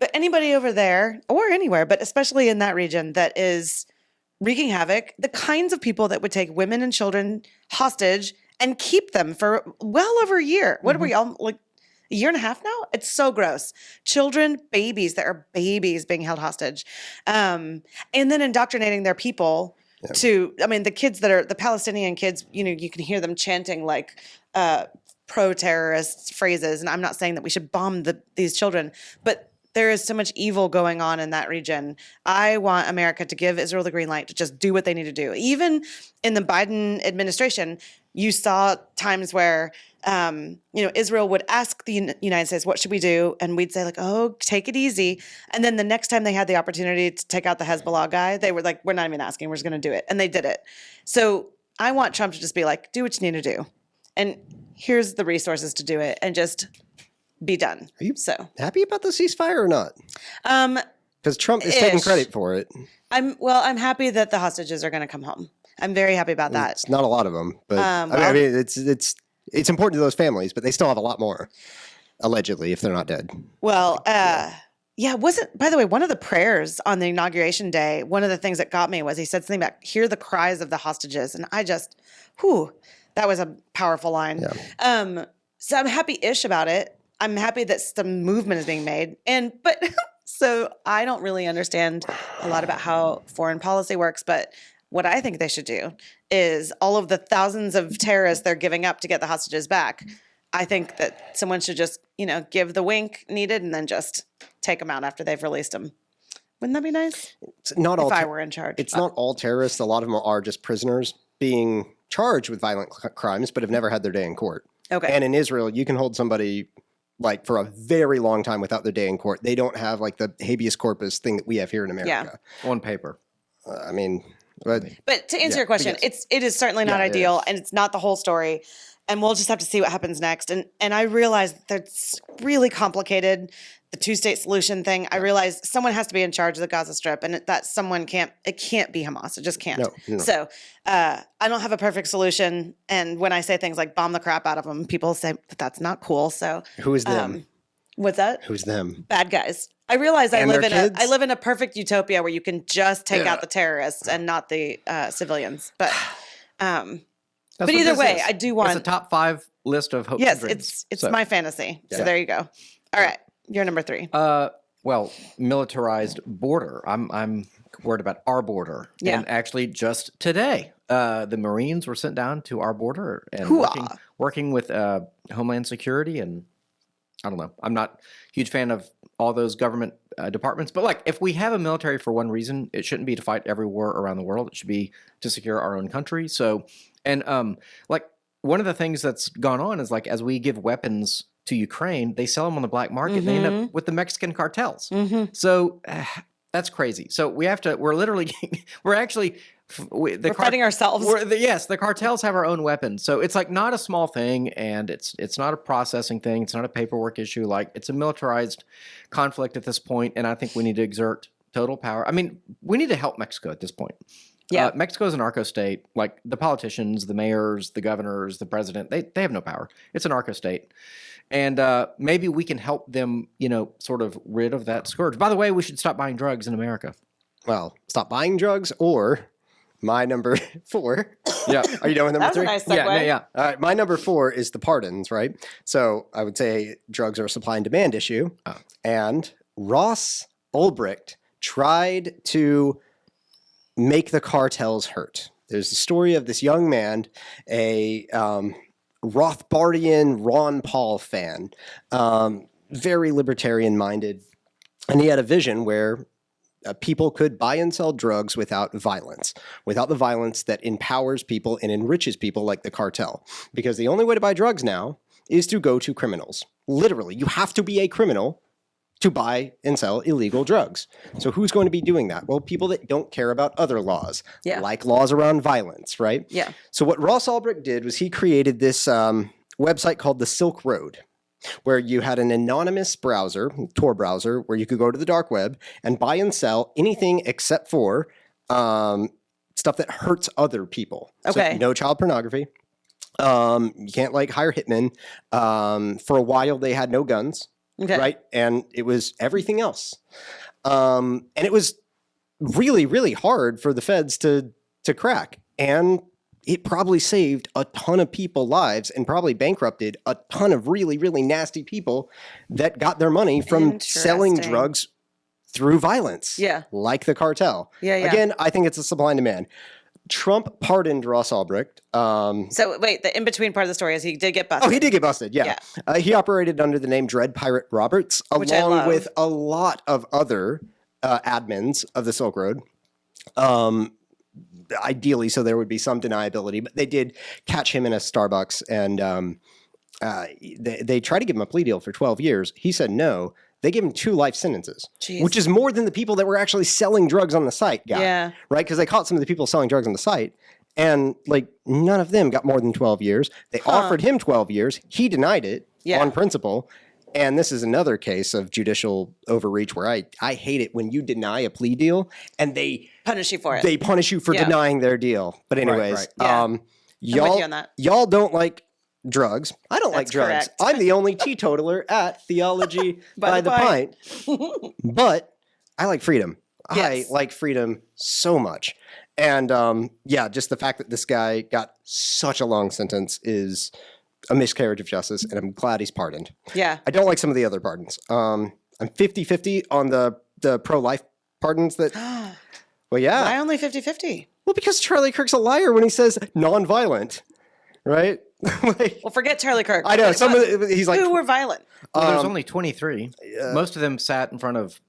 But anybody over there or anywhere, but especially in that region that is wreaking havoc, the kinds of people that would take women and children hostage and keep them for well over a year. What are we all like a year and a half now? It's so gross. Children, babies, there are babies being held hostage. And then indoctrinating their people to, the kids that are the Palestinian kids, you can hear them chanting like pro-terrorist phrases. And I'm not saying that we should bomb these children, but there is so much evil going on in that region. I want America to give Israel the green light to just do what they need to do. Even in the Biden administration, you saw times where, Israel would ask the United States, what should we do? And we'd say like, oh, take it easy. And then the next time they had the opportunity to take out the Hezbollah guy, they were like, we're not even asking, we're just going to do it. And they did it. So I want Trump to just be like, do what you need to do. And here's the resources to do it and just be done. Are you so happy about the ceasefire or not? Because Trump is Ish. taking credit for it. I'm happy that the hostages are going to come home. I'm very happy about that. It's not a lot of them, but well- it's important to those families, but they still have a lot more, allegedly, if they're not dead. Well, wasn't, by the way, one of the prayers on the inauguration day, one of the things that got me was he said something about hear the cries of the hostages. And I just, that was a powerful line. Yeah. So I'm happy-ish about it. I'm happy that some movement is being made. But so I don't really understand a lot about how foreign policy works, but what I think they should do is all of the thousands of terrorists they're giving up to get the hostages back. I think that someone should just, give the wink needed and then just take them out after they've released them. Wouldn't that be nice? It's not all If I were in charge. It's not all terrorists. A lot of them are just prisoners being charged with violent crimes, but have never had their day in court. Okay. And in Israel, you can hold somebody like for a very long time without their day in court. They don't have like the habeas corpus thing that we have here in America. On paper. But to answer your question, yes. it is certainly not Yeah, it ideal, is. and it's not the whole story. And we'll just have to see what happens next. And I realize that it's really complicated, the two-state solution thing. I realize someone has to be in charge of the Gaza Strip, and that someone can't be Hamas. It just can't. No. So I don't have a perfect solution. And when I say things like bomb the crap out of them, people say that that's not cool. So Who is them? what's that? Who's them? Bad guys. I realize I And live their in kids? I live in a perfect utopia where you can just take out the terrorists and not the civilians. But That's what either this way, is. I do It's want. a top 5 list of hopes Yes, and dreams. it's So, my fantasy. So Yeah. there you go. All right, you're number 3. well, militarized border. I'm worried about our border. Yeah. And actually, just today, the Marines were sent down to our border and Hoo-ah. working with Homeland Security. And I don't know. I'm not a huge fan of all those government departments. But like, if we have a military for one reason, it shouldn't be to fight every war around the world. It should be to secure our own country. So, and like one of the things that's gone on is like as we give weapons to Ukraine, they sell them on the black market. And they end up with the Mexican cartels. So that's crazy. So we're fighting ourselves. The cartels have our own weapons. So it's like not a small thing, and it's not a processing thing. It's not a paperwork issue. Like it's a militarized conflict at this point, and I think we need to exert total power. I mean, we need to help Mexico at this point. Yeah. Mexico is a narco state. Like the politicians, the mayors, the governors, the president, they have no power. It's a narco state. And maybe we can help them, sort of rid of that scourge. By the way, we should stop buying drugs in America. Well, stop buying drugs or my number 4. Yeah. Are you done with number That was 3? a nice segue. Yeah. All right, my number 4 is the pardons, right? So I would say drugs are a supply and demand issue. Oh. And Ross Ulbricht tried to make the cartels hurt. There's the story of this young man, a Rothbardian Ron Paul fan, very libertarian-minded, and he had a vision where people could buy and sell drugs without the violence that empowers people and enriches people like the cartel. Because the only way to buy drugs now is to go to criminals. Literally, you have to be a criminal to buy and sell illegal drugs. So who's going to be doing that? Well, people that don't care about other laws, Yeah. like laws around violence, right? Yeah. So what Ross Ulbricht did was he created this website called the Silk Road, where you had an anonymous browser, Tor browser, where you could go to the dark web and buy and sell anything except for stuff that hurts other people. Okay. So no child pornography. You can't like hire hitmen. For a while, they had no guns. Okay. Right. And it was everything else. And it was really, really hard for the feds to crack. And it probably saved a ton of people lives and probably bankrupted a ton of really, really nasty people that got their money from selling Interesting. drugs through violence. Yeah. Like the cartel. Yeah. Again, I think it's a supply and demand. Trump pardoned Ross Ulbricht. So wait, the in-between part of the story is he did get busted. Oh, he did get busted, yeah. He operated under the name Dread Pirate Roberts, Which I along love. with a lot of other admins of the Silk Road. Ideally, so there would be some deniability, but they did catch him in a Starbucks, and they tried to give him a plea deal for 12 years. He said no. They gave him 2 life sentences, Jeez. which is more than the people that were actually selling drugs on the site got. Yeah. Right? Because they caught some of the people selling drugs on the site, and like none of them got more than 12 years. They offered him 12 years. He denied it on principle. And this is another case of judicial overreach where I hate it when you deny a plea deal and they Punish you for it. They punish you for denying their deal. But anyways, right. Yeah. I'm with you on that. y'all don't like drugs. I don't like That's drugs. correct. I'm the only teetotaler at Theology by the Pint. But I like freedom. Yes. I like freedom so much. And just the fact that this guy got such a long sentence is a miscarriage of justice, and I'm glad he's pardoned. Yeah. I don't like some of the other pardons. I'm 50-50 on the pro-life pardons that, well, yeah. Why only 50-50? Well, because Charlie Kirk's a liar when he says non-violent, right? Like, Well, forget Charlie Kirk. I know, he's like, Who were violent? Well, there's only 23. Most of them sat in front of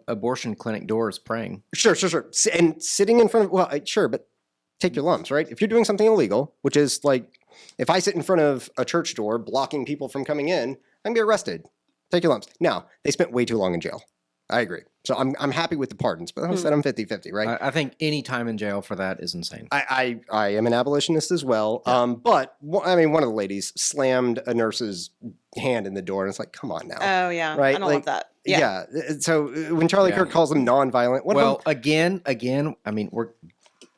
abortion clinic doors praying. Sure. And sitting in front of, well, sure, but take your lumps, right? If you're doing something illegal, which is like, if I sit in front of a church door blocking people from coming in, I'm going to get arrested. Take your lumps. Now, they spent way too long in jail. I agree. So I'm happy with the pardons, but I said I'm 50-50, right? I think any time in jail for that is insane. I am an abolitionist as well. But I mean, one of the ladies slammed a nurse's hand in the door, and it's like, come on now. Oh, yeah. Right? I don't love that. Yeah. So when Charlie Kirk calls them nonviolent, again, I mean, we're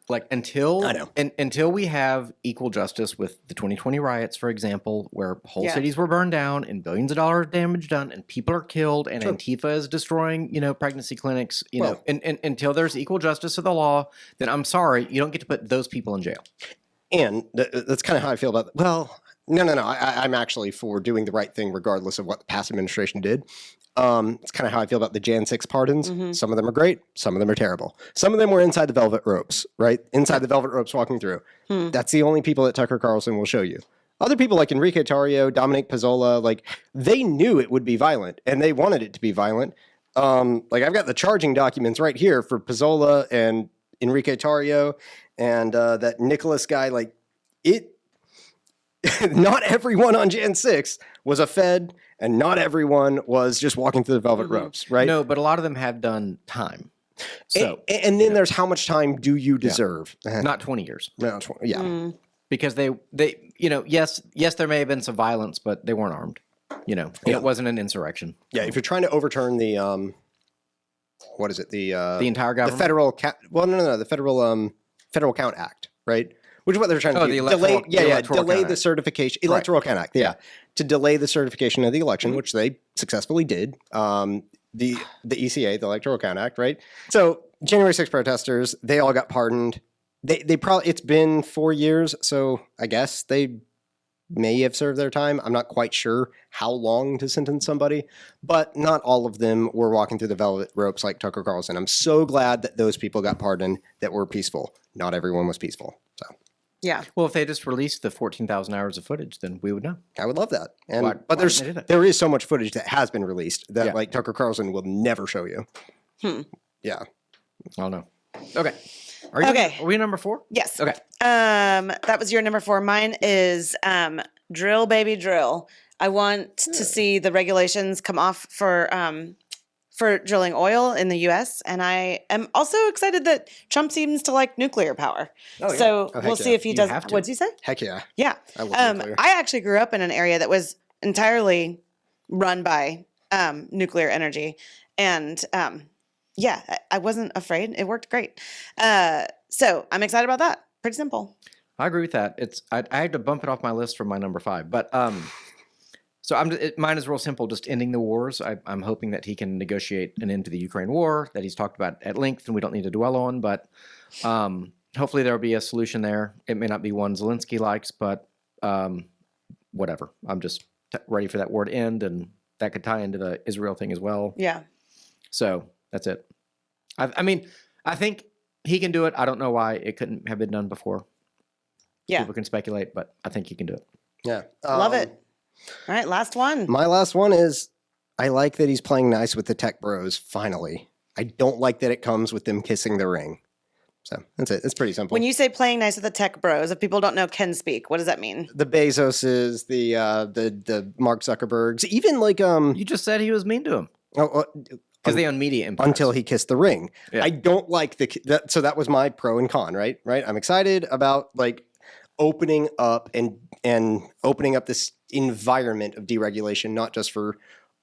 like until we have equal justice with the 2020 riots, for example, where whole cities were burned down and billions of dollars of damage done, and people are killed, and Antifa is destroying, pregnancy clinics, and until there's equal justice of the law, then I'm sorry, you don't get to put those people in jail. And that's kind of how I feel about it. Well, no. I'm actually for doing the right thing regardless of what the past administration did. It's kind of how I feel about the Jan 6 pardons. Mm-hmm. Some of them are great. Some of them are terrible. Some of them were inside the velvet ropes, right? Inside the velvet ropes walking through. That's the only people that Tucker Carlson will show you. Other people like Enrique Tarrio, Dominic Pizzola, like they knew it would be violent and they wanted it to be violent. Like I've got the charging documents right here for Pizzola and Enrique Tarrio and that Nicholas guy. Like it, not everyone on Jan 6 was a Fed, and not everyone was just walking through the velvet ropes, right? No, but a lot of them have done time. So, and then there's how much time do you deserve? not 20 years. No, 20, yeah. Because they, yes, there may have been some violence, but they weren't armed. It wasn't an insurrection. Yeah, if you're trying to overturn the, what is it? The entire government? The federal, the Federal Count Act, right? Which is what they're trying to do. Delay the certification. Electoral Count Act, to delay the certification of the election, which they successfully did. The ECA, the Electoral Count Act, right? So January 6 protesters, they all got pardoned. They probably, it's been 4 years, so I guess they may have served their time. I'm not quite sure how long to sentence somebody, but not all of them were walking through the velvet ropes like Tucker Carlson. I'm so glad that those people got pardoned that were peaceful. Not everyone was peaceful, so. Yeah. Well, if they just released the 14,000 hours of footage, then we would know. I would love that. And Why didn't they do that? there is so much footage that has been released that like Tucker Carlson will never show you. Yeah. I don't know. Okay. Are we number 4? Yes. Okay. That was your number 4. Mine is drill, baby, drill. I want to see the regulations come off for for drilling oil in the U.S. And I am also excited that Trump seems to like nuclear power. Oh, yeah. So Oh, heck we'll see yeah. if he You does. have to. What'd he say? Heck yeah. Yeah. I love nuclear. I actually grew up in an area that was entirely run by nuclear energy. And I wasn't afraid. It worked great. So I'm excited about that. Pretty simple. I agree with that. I had to bump it off my list from my number 5, but so mine is real simple, just ending the wars. I'm hoping that he can negotiate an end to the Ukraine war that he's talked about at length, and we don't need to dwell on. But hopefully there will be a solution there. It may not be one Zelensky likes, but whatever. I'm just ready for that war to end, and that could tie into the Israel thing as well. Yeah. So that's it. I mean, I think he can do it. I don't know why it couldn't have been done before. Yeah. People can speculate, but I think he can do it. Yeah. Love it. All right. Last one. My last one is I like that he's playing nice with the tech bros, finally. I don't like that it comes with them kissing the ring. So that's it. It's pretty simple. When you say playing nice with the tech bros, if people don't know can speak, what does that mean? The Bezoses, the Mark Zuckerbergs, even like You just said he was mean to him because they own media empires. until he kissed the ring. Yeah. I don't like so that was my pro and con, right? I'm excited about like opening up and opening up this environment of deregulation, not just for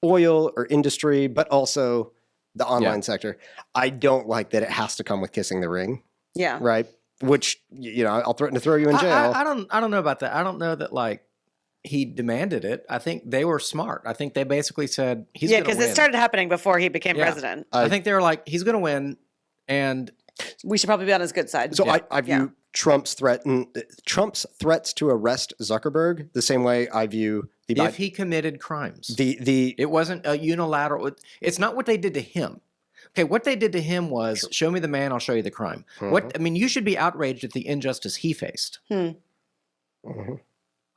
oil or industry, but also the online sector. I don't like that it has to come with kissing the ring, Yeah. right? Which, I'll threaten to throw you in jail. I don't know about that. I don't know that like he demanded it. I think they were smart. I think they basically said he's Yeah, going to because win. it started happening before he became Yeah. president. I think they were like, he's going to win, and We should probably be on his good side. So I view Trump's threats to arrest Zuckerberg the same way I view the if he committed crimes, the it wasn't a unilateral. It's not what they did to him. Okay, what they did to him was show me the man, I'll show you the crime. You should be outraged at the injustice he faced.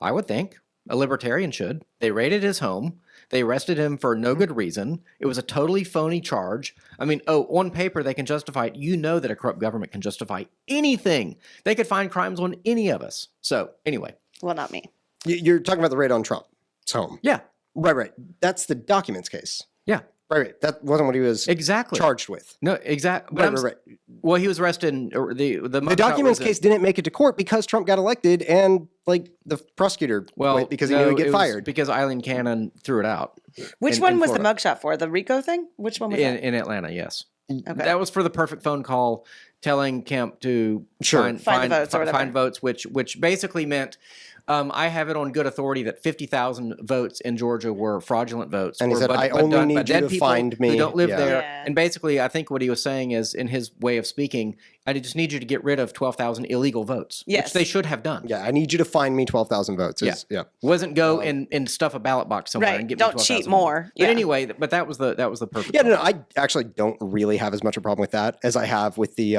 I would think a libertarian should. They raided his home. They arrested him for no good reason. It was a totally phony charge. I mean, on paper they can justify it. You know that a corrupt government can justify anything. They could find crimes on any of us. So anyway, Well, not me. You're talking about the raid on Trump's home. yeah, Right. That's the documents case. yeah, Right. That wasn't what he was exactly charged with. No, exactly. Right. Well, he was arrested. The documents case didn't make it to court because Trump got elected and like the prosecutor quit because he knew he'd get fired. Because Eileen Cannon threw it out. Which in one was Florida. the mugshot for? The RICO thing? Which one was that? In Atlanta, yes. Okay. That was for the perfect phone call telling Kemp to Find the votes or whatever. find votes, which basically meant I have it on good authority that 50,000 votes in Georgia were fraudulent votes. And he said, I only done by need you dead to people find me. who don't live Yeah. there. Yeah. And basically, I think what he was saying is, in his way of speaking, I just need you to get rid of 12,000 illegal votes, Yes. which they should have done. Yeah, I need you to find me 12,000 votes. Yeah. Wasn't go and stuff a ballot box somewhere Right. and get me Don't 12,000 cheat more. But Yeah. anyway, that was the perfect. Yeah, phone no, call. I actually don't really have as much a problem with that as I have with the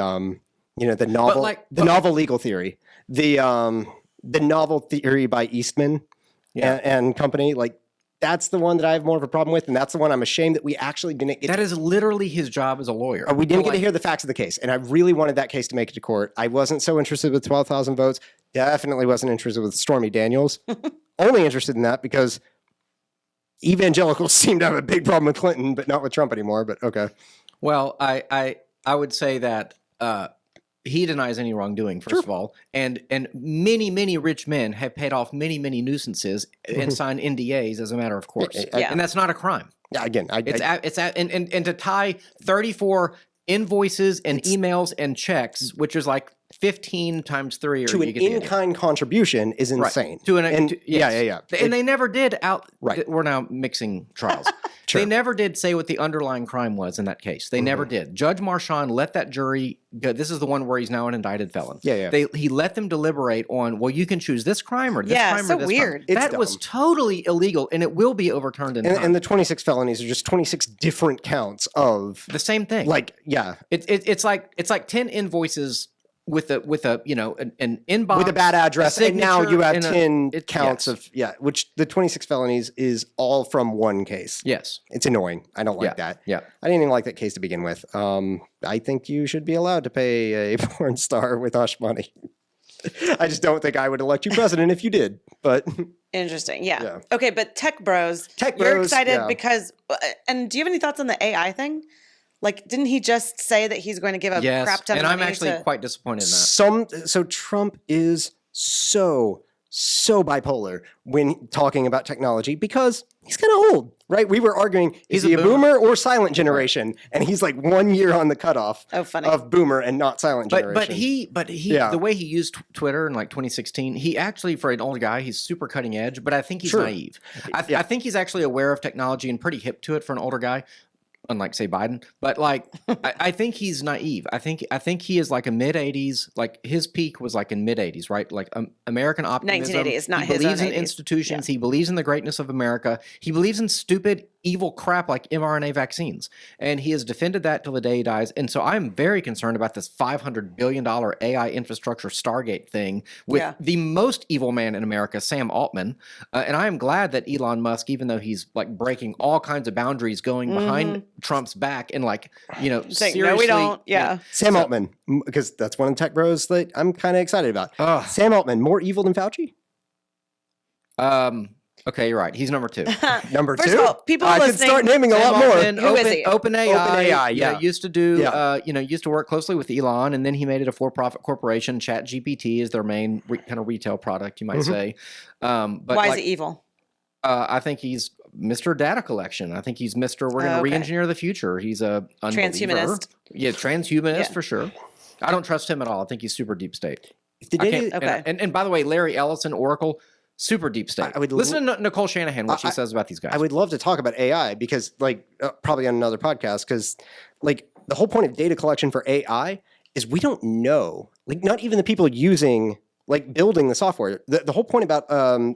the novel novel legal theory. The novel theory by Eastman and company, like that's the one that I have more of a problem with, and that's the one I'm ashamed that we actually didn't get That is literally his job as a lawyer. we didn't So, get to hear the facts of the case, and I really wanted that case to make it to court. I wasn't so interested with 12,000 votes. Definitely wasn't interested with Stormy Daniels. Only interested in that because evangelicals seem to have a big problem with Clinton, but not with Trump anymore. But okay. Well, I would say that he denies any wrongdoing, first of all, and many rich men have paid off many nuisances and signed NDAs as a matter of course, Yeah. and that's not a crime. Yeah, again, And to tie 34 invoices and emails and checks, which is like 15 times 3, or to an you get the idea. in-kind contribution is insane. Yes. Yeah. And they never did Right. We're now mixing trials. Sure. They never did say what the underlying crime was in that case. They never did. Judge Marchand let that jury go. This is the one where he's now an indicted felon. Yeah. He let them deliberate on, well, you can choose this crime or this Yeah, crime so or this weird. crime. It's That was dumb. totally illegal, and it will be overturned in time. And the 26 felonies are just 26 different counts of the same thing. It's like 10 invoices with an inbox with a bad address, and now you have 10 it- counts yes. which the 26 felonies is all from one case. Yes. It's annoying. I don't like that. Yeah. I didn't even like that case to begin with. I think you should be allowed to pay a porn star with hush money. I just don't think I would elect you president if you did. But Interesting. Yeah. Yeah. Okay, but tech bros, Tech you're bros, excited yeah. because, and do you have any thoughts on the AI thing? Like, didn't he just say that he's going to give a Yes, crap ton and of I'm money actually to? quite disappointed in that. so Trump is so bipolar when talking about technology because he's kind of old, right? We were arguing, is He's a he a boomer. boomer or silent generation? And he's like 1 year on the cutoff Oh, funny. of boomer and not silent generation. But he Yeah. the way he used Twitter in like 2016, he actually, for an old guy, he's super cutting edge, but I think he's Sure. naive. I think he's actually aware of technology and pretty hip to it for an older guy, unlike say Biden. But like I think he's naive. I think he is like a mid 80s, like his peak was like in mid 80s, right? Like American optimism. 1980s, not he his believes own in 80s. institutions. He believes in the greatness of America. He believes in stupid, evil crap like mRNA vaccines. And he has defended that till the day he dies. And so I'm very concerned about this $500 billion AI infrastructure Stargate thing with Yeah. the most evil man in America, Sam Altman. And I am glad that Elon Musk, even though he's like breaking all kinds of boundaries, going behind Trump's back and like, Saying, seriously. no, we don't. Yeah. Sam Altman, because that's one of the tech bros that I'm kind of excited about. Ugh. Sam Altman, more evil than Fauci? Okay, you're right. He's number 2. Number First two? of all, people I could listening- start naming a Sam lot more. Altman, Who is he? OpenAI, yeah. used to do, Yeah. used to work closely with Elon, and then he made it a for-profit corporation. ChatGPT is their main kind of retail product, you might say. But Why like, is he evil? I think he's Mr. Data Collection. I think he's Mr. We're going to Okay. re-engineer the future. He's a unbeliever. Transhumanist. Yeah, transhumanist Yeah. for sure. I don't trust him at all. I think he's super deep state. If the I data- can't, Okay. and by the way, Larry Ellison, Oracle, super deep state. I would listen to Nicole Shanahan, what she I- says about these guys. I would love to talk about AI because, like, probably on another podcast, because, like, the whole point of data collection for AI is we don't know, like, not even the people using, like, building the software. The whole point about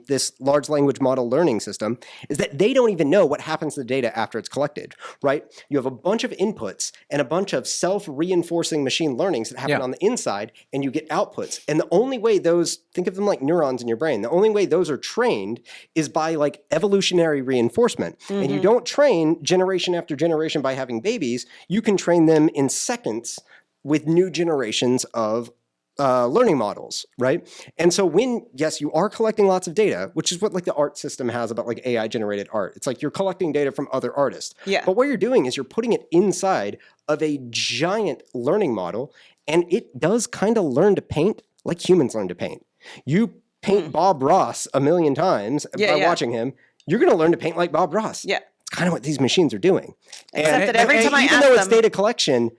this large language model learning system is that they don't even know what happens to the data after it's collected, right? You have a bunch of inputs and a bunch of self-reinforcing machine learnings that happen Yeah. on the inside, and you get outputs. And the only way those, think of them like neurons in your brain, the only way those are trained is by like evolutionary reinforcement. And you don't train generation after generation by having babies. You can train them in seconds with new generations of learning models, right? And so when, yes, you are collecting lots of data, which is what like the art system has about like AI generated art. It's like you're collecting data from other artists. Yeah. But what you're doing is you're putting it inside of a giant learning model, and it does kind of learn to paint like humans learn to paint. You paint Bob Ross a million times Yeah, by yeah. watching him, you're going to learn to paint like Bob Ross. Yeah. It's kind of what these machines are doing. Except that every time I even ask though it's them- data collection,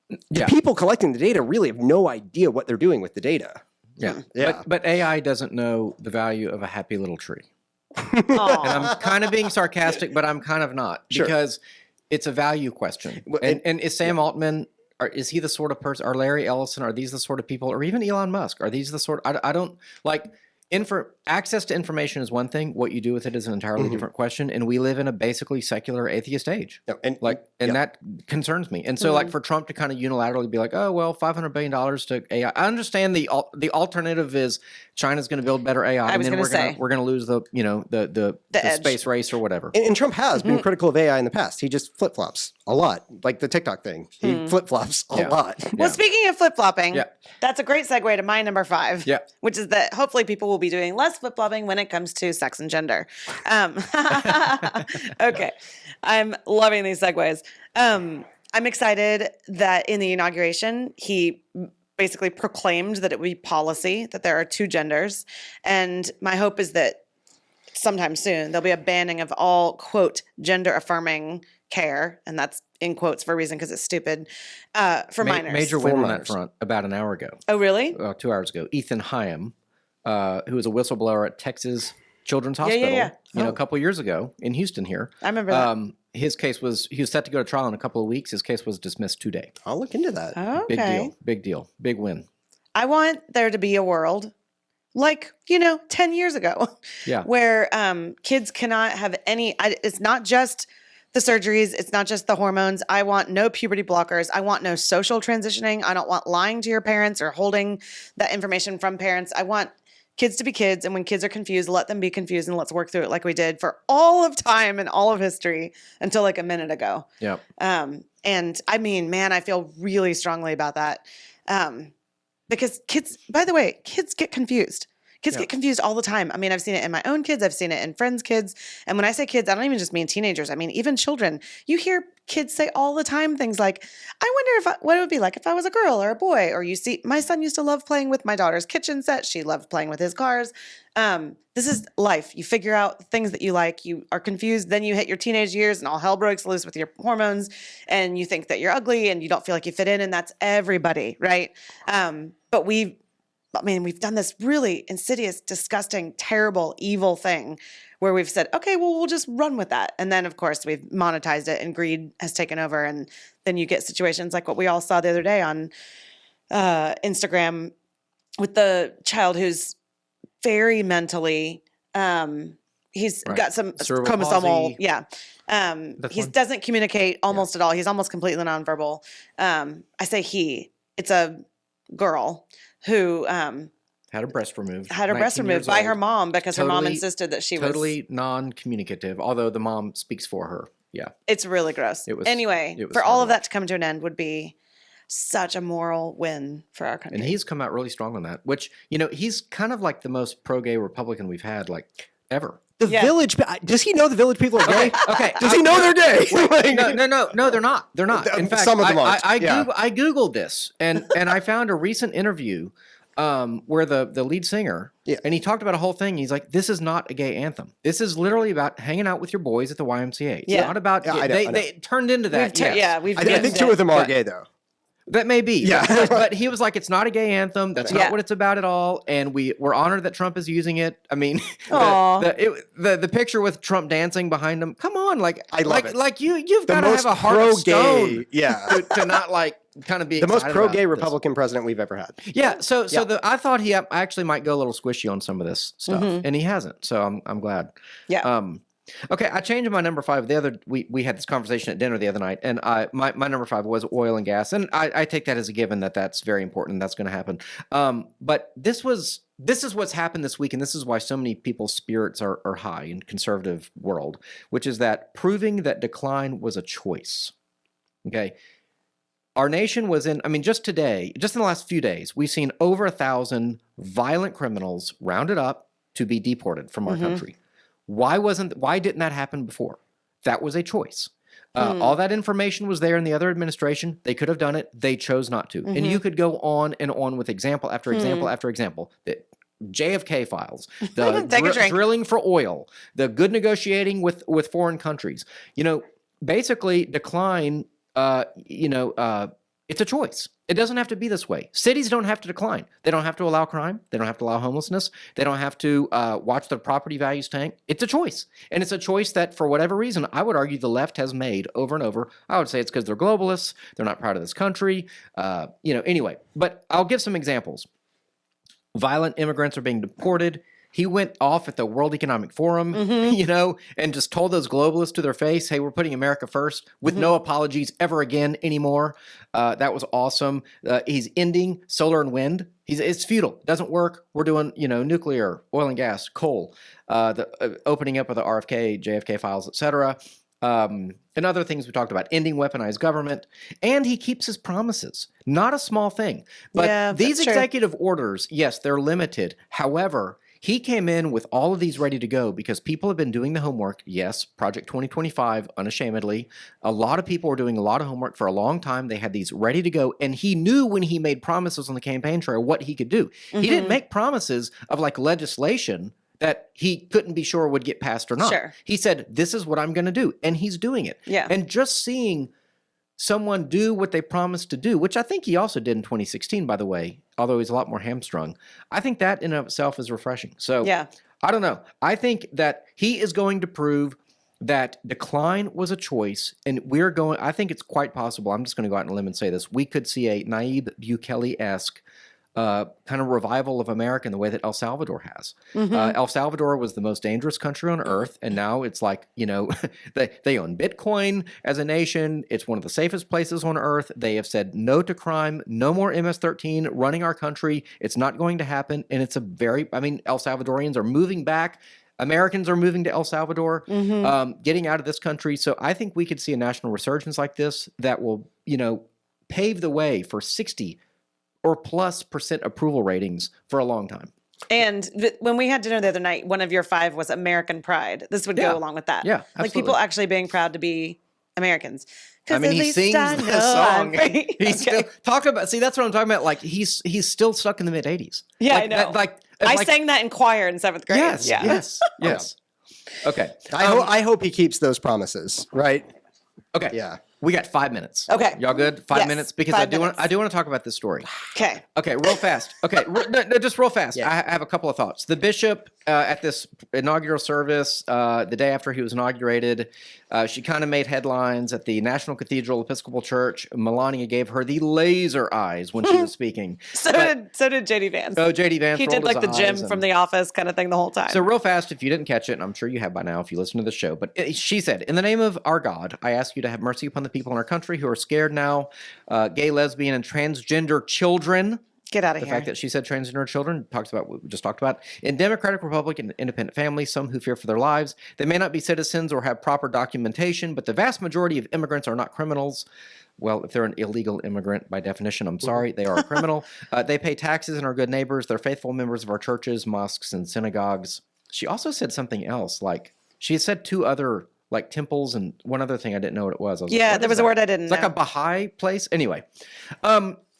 the Yeah. people collecting the data really have no idea what they're doing with the data. Yeah. Yeah. But AI doesn't know the value of a happy little tree. Aw. And I'm kind of being sarcastic, but I'm kind of not. Sure. Because it's a value question. Well, And is Sam Altman, is he the sort of person, or Larry Ellison, are these the sort of people, or even Elon Musk, are these the sort, I don't, like, access to information is one thing. What you do with it is an entirely different question. And we live in a basically secular atheist age. No, and And that concerns me. And so, like, for Trump to kind of unilaterally be like, "Oh, well, $500 billion to AI," I understand the alternative is China's going to build better AI, and was then gonna say. we're going to lose the the edge. space race or whatever. And Trump has been critical of AI in the past. He just flip flops a lot, like the TikTok thing. He flip flops a Yeah. lot. Well, speaking of flip flopping, Yeah. that's a great segue to my number 5, Yeah. which is that hopefully people will be doing less flip flopping when it comes to sex and gender. Okay, I'm loving these segues. I'm excited that in the inauguration, he basically proclaimed that it would be policy that there are 2 genders. And my hope is that sometime soon there'll be a banning of all, quote, gender affirming care. And that's in quotes for a reason because it's stupid for minors. Major For win on that minors. front about an hour ago, Oh, really? 2 hours ago. Ethan Hyam, who was a whistleblower at Texas Children's yeah, Hospital, yeah. a couple years ago in Houston here. I remember that. His case he was set to go to trial in a couple of weeks. His case was dismissed today. I'll look into that. Okay. Big deal, big win. I want there to be a world like, 10 years ago Yeah. where kids cannot have it's not just the surgeries. It's not just the hormones. I want no puberty blockers. I want no social transitioning. I don't want lying to your parents or holding that information from parents. I want kids to be kids. And when kids are confused, let them be confused and let's work through it like we did for all of time and all of history until like a minute ago. Yeah. And I mean, man, I feel really strongly about that. because kids, by the way, kids get confused. Kids get confused all the time. I mean, I've seen it in my own kids. I've seen it in friends' kids. And when I say kids, I don't even just mean teenagers. I mean, even children. You hear kids say all the time things like, I wonder what it would be like if I was a girl or a boy. Or you see, my son used to love playing with my daughter's kitchen set. She loved playing with his cars. This is life. You figure out things that you like. You are confused. Then you hit your teenage years and all hell breaks loose with your hormones. And you think that you're ugly and you don't feel like you fit in. And that's everybody, right? But we've done this really insidious, disgusting, terrible, evil thing where we've said, okay, well, we'll just run with that. And then, of course, we've monetized it and greed has taken over. And then you get situations like what we all saw the other day on Instagram with the child who's very mentally, he's got some Cerebral chromosomal, palsy. yeah. He one. doesn't communicate almost at all. He's almost completely nonverbal. I say it's a girl who Had her breast removed. had her breast 19 removed years by her old. mom because her mom Totally- insisted that she was. Totally non-communicative, although the mom speaks for her. Yeah. It's really gross. Anyway, it was for all hard of to that to come to an end would be such a moral win for our country. And he's come out really strong on that, which, he's kind of like the most pro-gay Republican we've had, like, ever. The Yeah. Village, does he know the Village people are gay? Okay. Does he know they're gay? Like- No, they're not. They're not. In fact, Some of them aren't. I Yeah. Googled this, and I found a recent interview where the lead singer, and he talked about a whole thing. He's like, this is not a gay anthem. This is literally about hanging out with your boys at the YMCA. It's not about, Yeah, I know. they turned into that. We've I think two of them are gay, though. That may be. Yeah. But he was like, it's not a gay anthem. That's not what it's about at all. And we're honored that Trump is using it. I mean, the picture with Trump dancing behind him. Come on. Like, I love it. Like you've The got to have most a heart of stone yeah. to not like kind of be The most excited pro-gay about this. Republican president we've ever had. Yeah. So I thought he actually might go a little squishy on some of this stuff, and he hasn't. So I'm glad. Yeah. Okay, I changed my number 5. We had this conversation at dinner the other night, and my number 5 was oil and gas, and I take that as a given that's very important. That's going to happen. But this is what's happened this week, and this is why so many people's spirits are high in conservative world, which is that proving that decline was a choice. Okay. Our nation was just today, just in the last few days, we've seen over 1,000 violent criminals rounded up to be deported from our country. Why didn't that happen before? That was a choice. All that information was there in the other administration. They could have done it. They chose not to. And you could go on and on with example after example after example. The JFK files, the drilling for oil, the good negotiating with foreign countries. Basically decline, it's a choice. It doesn't have to be this way. Cities don't have to decline. They don't have to allow crime. They don't have to allow homelessness. They don't have to watch their property values tank. It's a choice. And it's a choice that, for whatever reason, I would argue the left has made over and over. I would say it's because they're globalists. They're not proud of this country. Anyway. But I'll give some examples. Violent immigrants are being deported. He went off at the World Economic Forum, and just told those globalists to their face, hey, we're putting America first with no apologies ever again anymore. That was awesome. He's ending solar and wind. It's futile. It doesn't work. We're doing, nuclear, oil and gas, coal, the opening up of the RFK, JFK files, et cetera. And other things we talked about, ending weaponized government. And he keeps his promises. Not a small thing. But these executive orders, yes, they're limited. However, he came in with all of these ready to go because people have been doing the homework. Yes, Project 2025, unashamedly. A lot of people were doing a lot of homework for a long time. They had these ready to go. And he knew when he made promises on the campaign trail what he could do. He didn't make promises of like legislation that he couldn't be sure would get passed or not. Sure. He said, this is what I'm going to do. And he's doing it. Yeah. And just seeing someone do what they promised to do, which I think he also did in 2016, by the way, although he's a lot more hamstrung. I think that in and of itself is refreshing. So I don't know. I think that he is going to prove that decline was a choice, and I think it's quite possible, I'm just going to go out on a limb and say this, we could see a Nayib Bukele-esque kind of revival of America in the way that El Salvador has. El Salvador was the most dangerous country on earth, and now it's like, they own Bitcoin as a nation. It's one of the safest places on earth. They have said no to crime, no more MS-13 running our country. It's not going to happen, and it's El Salvadorians are moving back. Americans are moving to El Salvador, getting out of this country. So I think we could see a national resurgence like this that will, pave the way for 60 or plus percent approval ratings for a long time. And when we had dinner the other night, one of your 5 was American pride. This would Yeah. go along with that. Yeah, like people absolutely. actually being proud to be Americans. I mean, at he least sings I the know I'm song. free. He's still talking about. See, that's what I'm talking about. Like he's still stuck in the mid '80s. Yeah, like, I know. I I sang that in choir in 7th grade. Yes, Yeah. yes. Okay. I hope he keeps those promises, right? Okay. Yeah. We got 5 minutes. Okay. Y'all good? 5 Yes, minutes because 5 I do want to talk about this story. Okay. Okay, real fast. Okay, no, just real fast. Yeah. I have a couple of thoughts. The bishop at this inaugural service, the day after he was inaugurated, she kind of made headlines at the National Cathedral Episcopal Church. Melania gave her the laser eyes when she was speaking. So did JD Vance. Oh, JD Vance. He did rolled like his the Jim eyes from and- The Office kind of thing the whole time. So real fast, if you didn't catch it, and I'm sure you have by now if you listen to the show, but she said, "In the name of our God, I ask you to have mercy upon the people in our country who are scared now, gay, lesbian, and transgender children." Get out of The here. fact that she said transgender children talks about what we just talked about. In Democratic, Republican, and independent families, some who fear for their lives. They may not be citizens or have proper documentation, but the vast majority of immigrants are not criminals. Well, if they're an illegal immigrant, by definition, I'm sorry, they are a criminal. They pay taxes and are good neighbors. They're faithful members of our churches, mosques, and synagogues. She also said something else. Like, she had said 2 other, like, temples and one other thing I didn't know what it was. I was like, Yeah, what there is was a that? word I didn't It's know. like a Baha'i place. Anyway,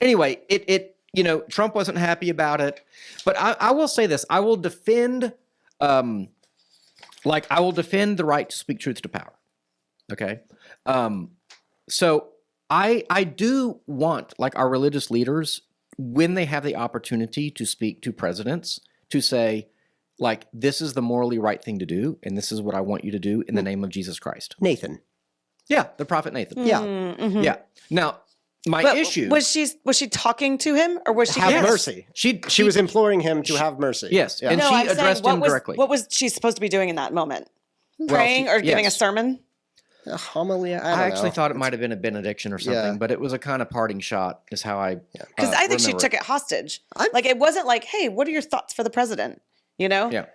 it you know, Trump wasn't happy about it, but I will say this: I will defend, I will defend the right to speak truth to power. Okay, so I do want, like, our religious leaders, when they have the opportunity to speak to presidents, to say, like, this is the morally right thing to do, and this is what I want you to do in the name of Jesus Christ. Nathan. Yeah, the prophet Nathan. Yeah. Mhm. Yeah. Now, my But issue was she talking to him or was she Have Yes. mercy. She was imploring him to have mercy. Yes, Yeah. and No, she I'm saying, addressed what him was, directly. What was she supposed to be doing in that moment? Well, Praying or giving a yes. sermon? A homily. I don't I actually know. thought it might have been a benediction or something, Yeah. but it was a kind of parting shot, is how I. Because I think she remember took it hostage. Like it wasn't like, hey, what are your thoughts for the president? You know? Yeah.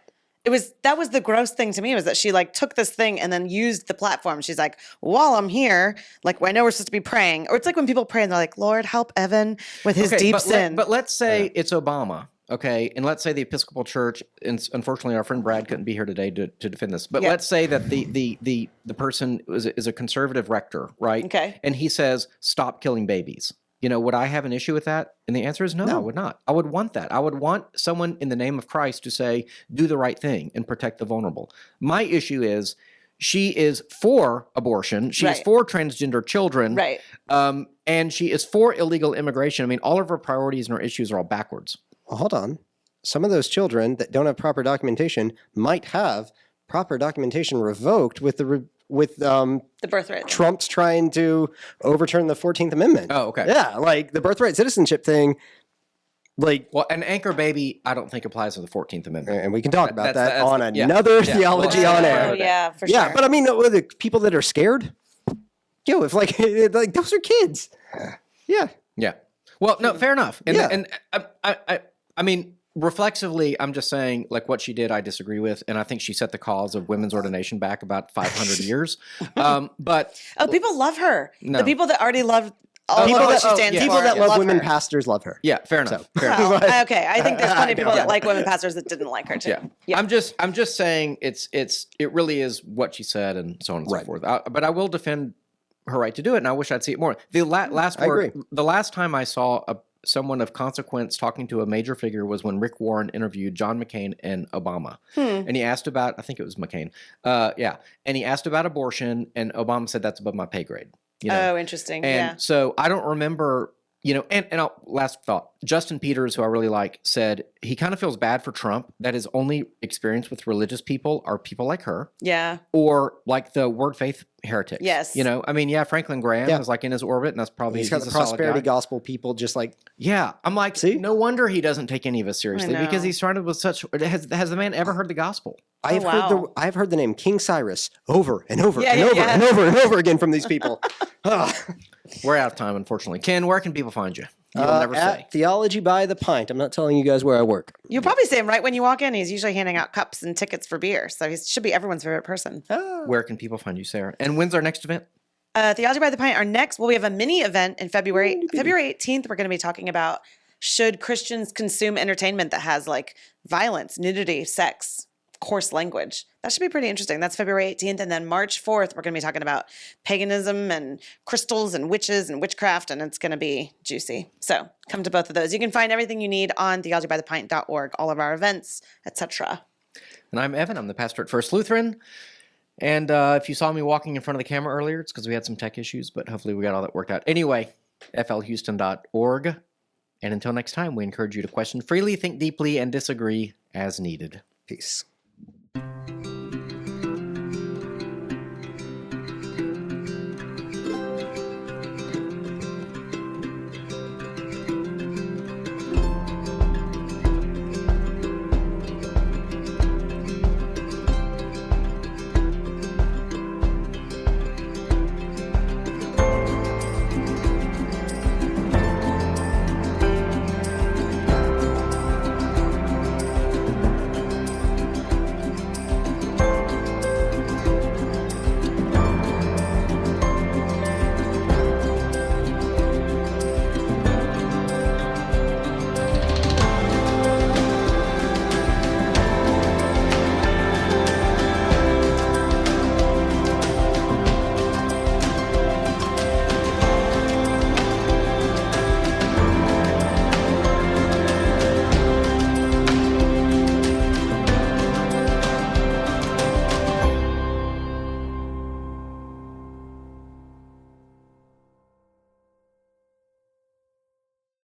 That was the gross thing to me, was that she like took this thing and then used the platform. She's like, while I'm here, like I know we're supposed to be praying. Or it's like when people pray and they're like, Lord, help Evan with his deep sin. But let's say it's Obama, okay, and let's say the Episcopal Church. And unfortunately, our friend Brad couldn't be here today to defend this. But Yeah. let's say that the person is a conservative rector, right? Okay. And he says, "Stop killing babies." You know, would I have an issue with that? And the answer is no, I would not. I would want that. I would want someone in the name of Christ to say, do the right thing and protect the vulnerable. My issue is she is for abortion. She is Right. for transgender children. Right. And she is for illegal immigration. I mean, all of her priorities and her issues are all backwards. Well, hold on. Some of those children that don't have proper documentation might have proper documentation revoked with the birthright. Trump's trying to overturn the 14th Amendment. Oh, okay. Yeah, like the birthright citizenship thing. Like, Well, an anchor baby, I don't think applies to the 14th Amendment. and we can talk about That's- that on yeah. another Yeah. theology Well, on yeah. air. Oh, yeah, for Yeah, sure. but I mean, the people that are scared, if like those are kids. Yeah. Yeah. Well, no, fair enough. And, Yeah. and I mean, reflexively, I'm just saying, like, what she did, I disagree with. And I think she set the cause of women's ordination back about 500 years. But Oh, people love her. No. The people that already love all People of what that, she stands people for that love women her. pastors love her. yeah, fair enough. So- Fair enough. Well, okay, I think there's plenty of people Yeah. that like women pastors that didn't like her too. Yeah. I'm just saying it really is what she said and so on and so Right. forth. But I will defend her right to do it, and I wish I'd see it more. The last I word, agree. the last time I saw someone of consequence talking to a major figure was when Rick Warren interviewed John McCain and Obama, and he asked about, I think it was McCain, and he asked about abortion, and Obama said that's above my pay grade. You know? Oh, interesting. And Yeah. so I don't remember, you know, last thought, Justin Peters, who I really like, said he kind of feels bad for Trump that his only experience with religious people are people like her Yeah. or like the word faith heretics. Yes. You know, I mean, yeah, Franklin Graham Yeah. is like in his orbit, and that's probably He's got the a solid prosperity guy. gospel people just like, Yeah. I'm like, See? no wonder he doesn't take any of us seriously know. because he's surrounded with such. Has the man ever heard the gospel? I've wow. heard the name King Cyrus over and over Yeah, and yeah, over yeah. and over and over again from these people. Ah. We're out of time, unfortunately. Ken, where can people find you? You'll never At say. Theology by the Pint. I'm not telling you guys where I work. You'll probably see him right when you walk in. He's usually handing out cups and tickets for beer. So he should be everyone's favorite person. Where can people find you, Sarah? And when's our next event? Theology by the Pint, we have a mini event in February. February 18th, we're going to be talking about should Christians consume entertainment that has like violence, nudity, sex, coarse language? That should be pretty interesting. That's February 18th. And then March 4th, we're going to be talking about paganism and crystals and witches and witchcraft, and it's going to be juicy. So come to both of those. You can find everything you need on theologybythepint.org, all of our events, etc. And I'm Evan. I'm the pastor at First Lutheran. And if you saw me walking in front of the camera earlier, it's because we had some tech issues, but hopefully we got all that worked out. Anyway, flhouston.org. And until next time, we encourage you to question freely, think deeply, and disagree as needed. Peace.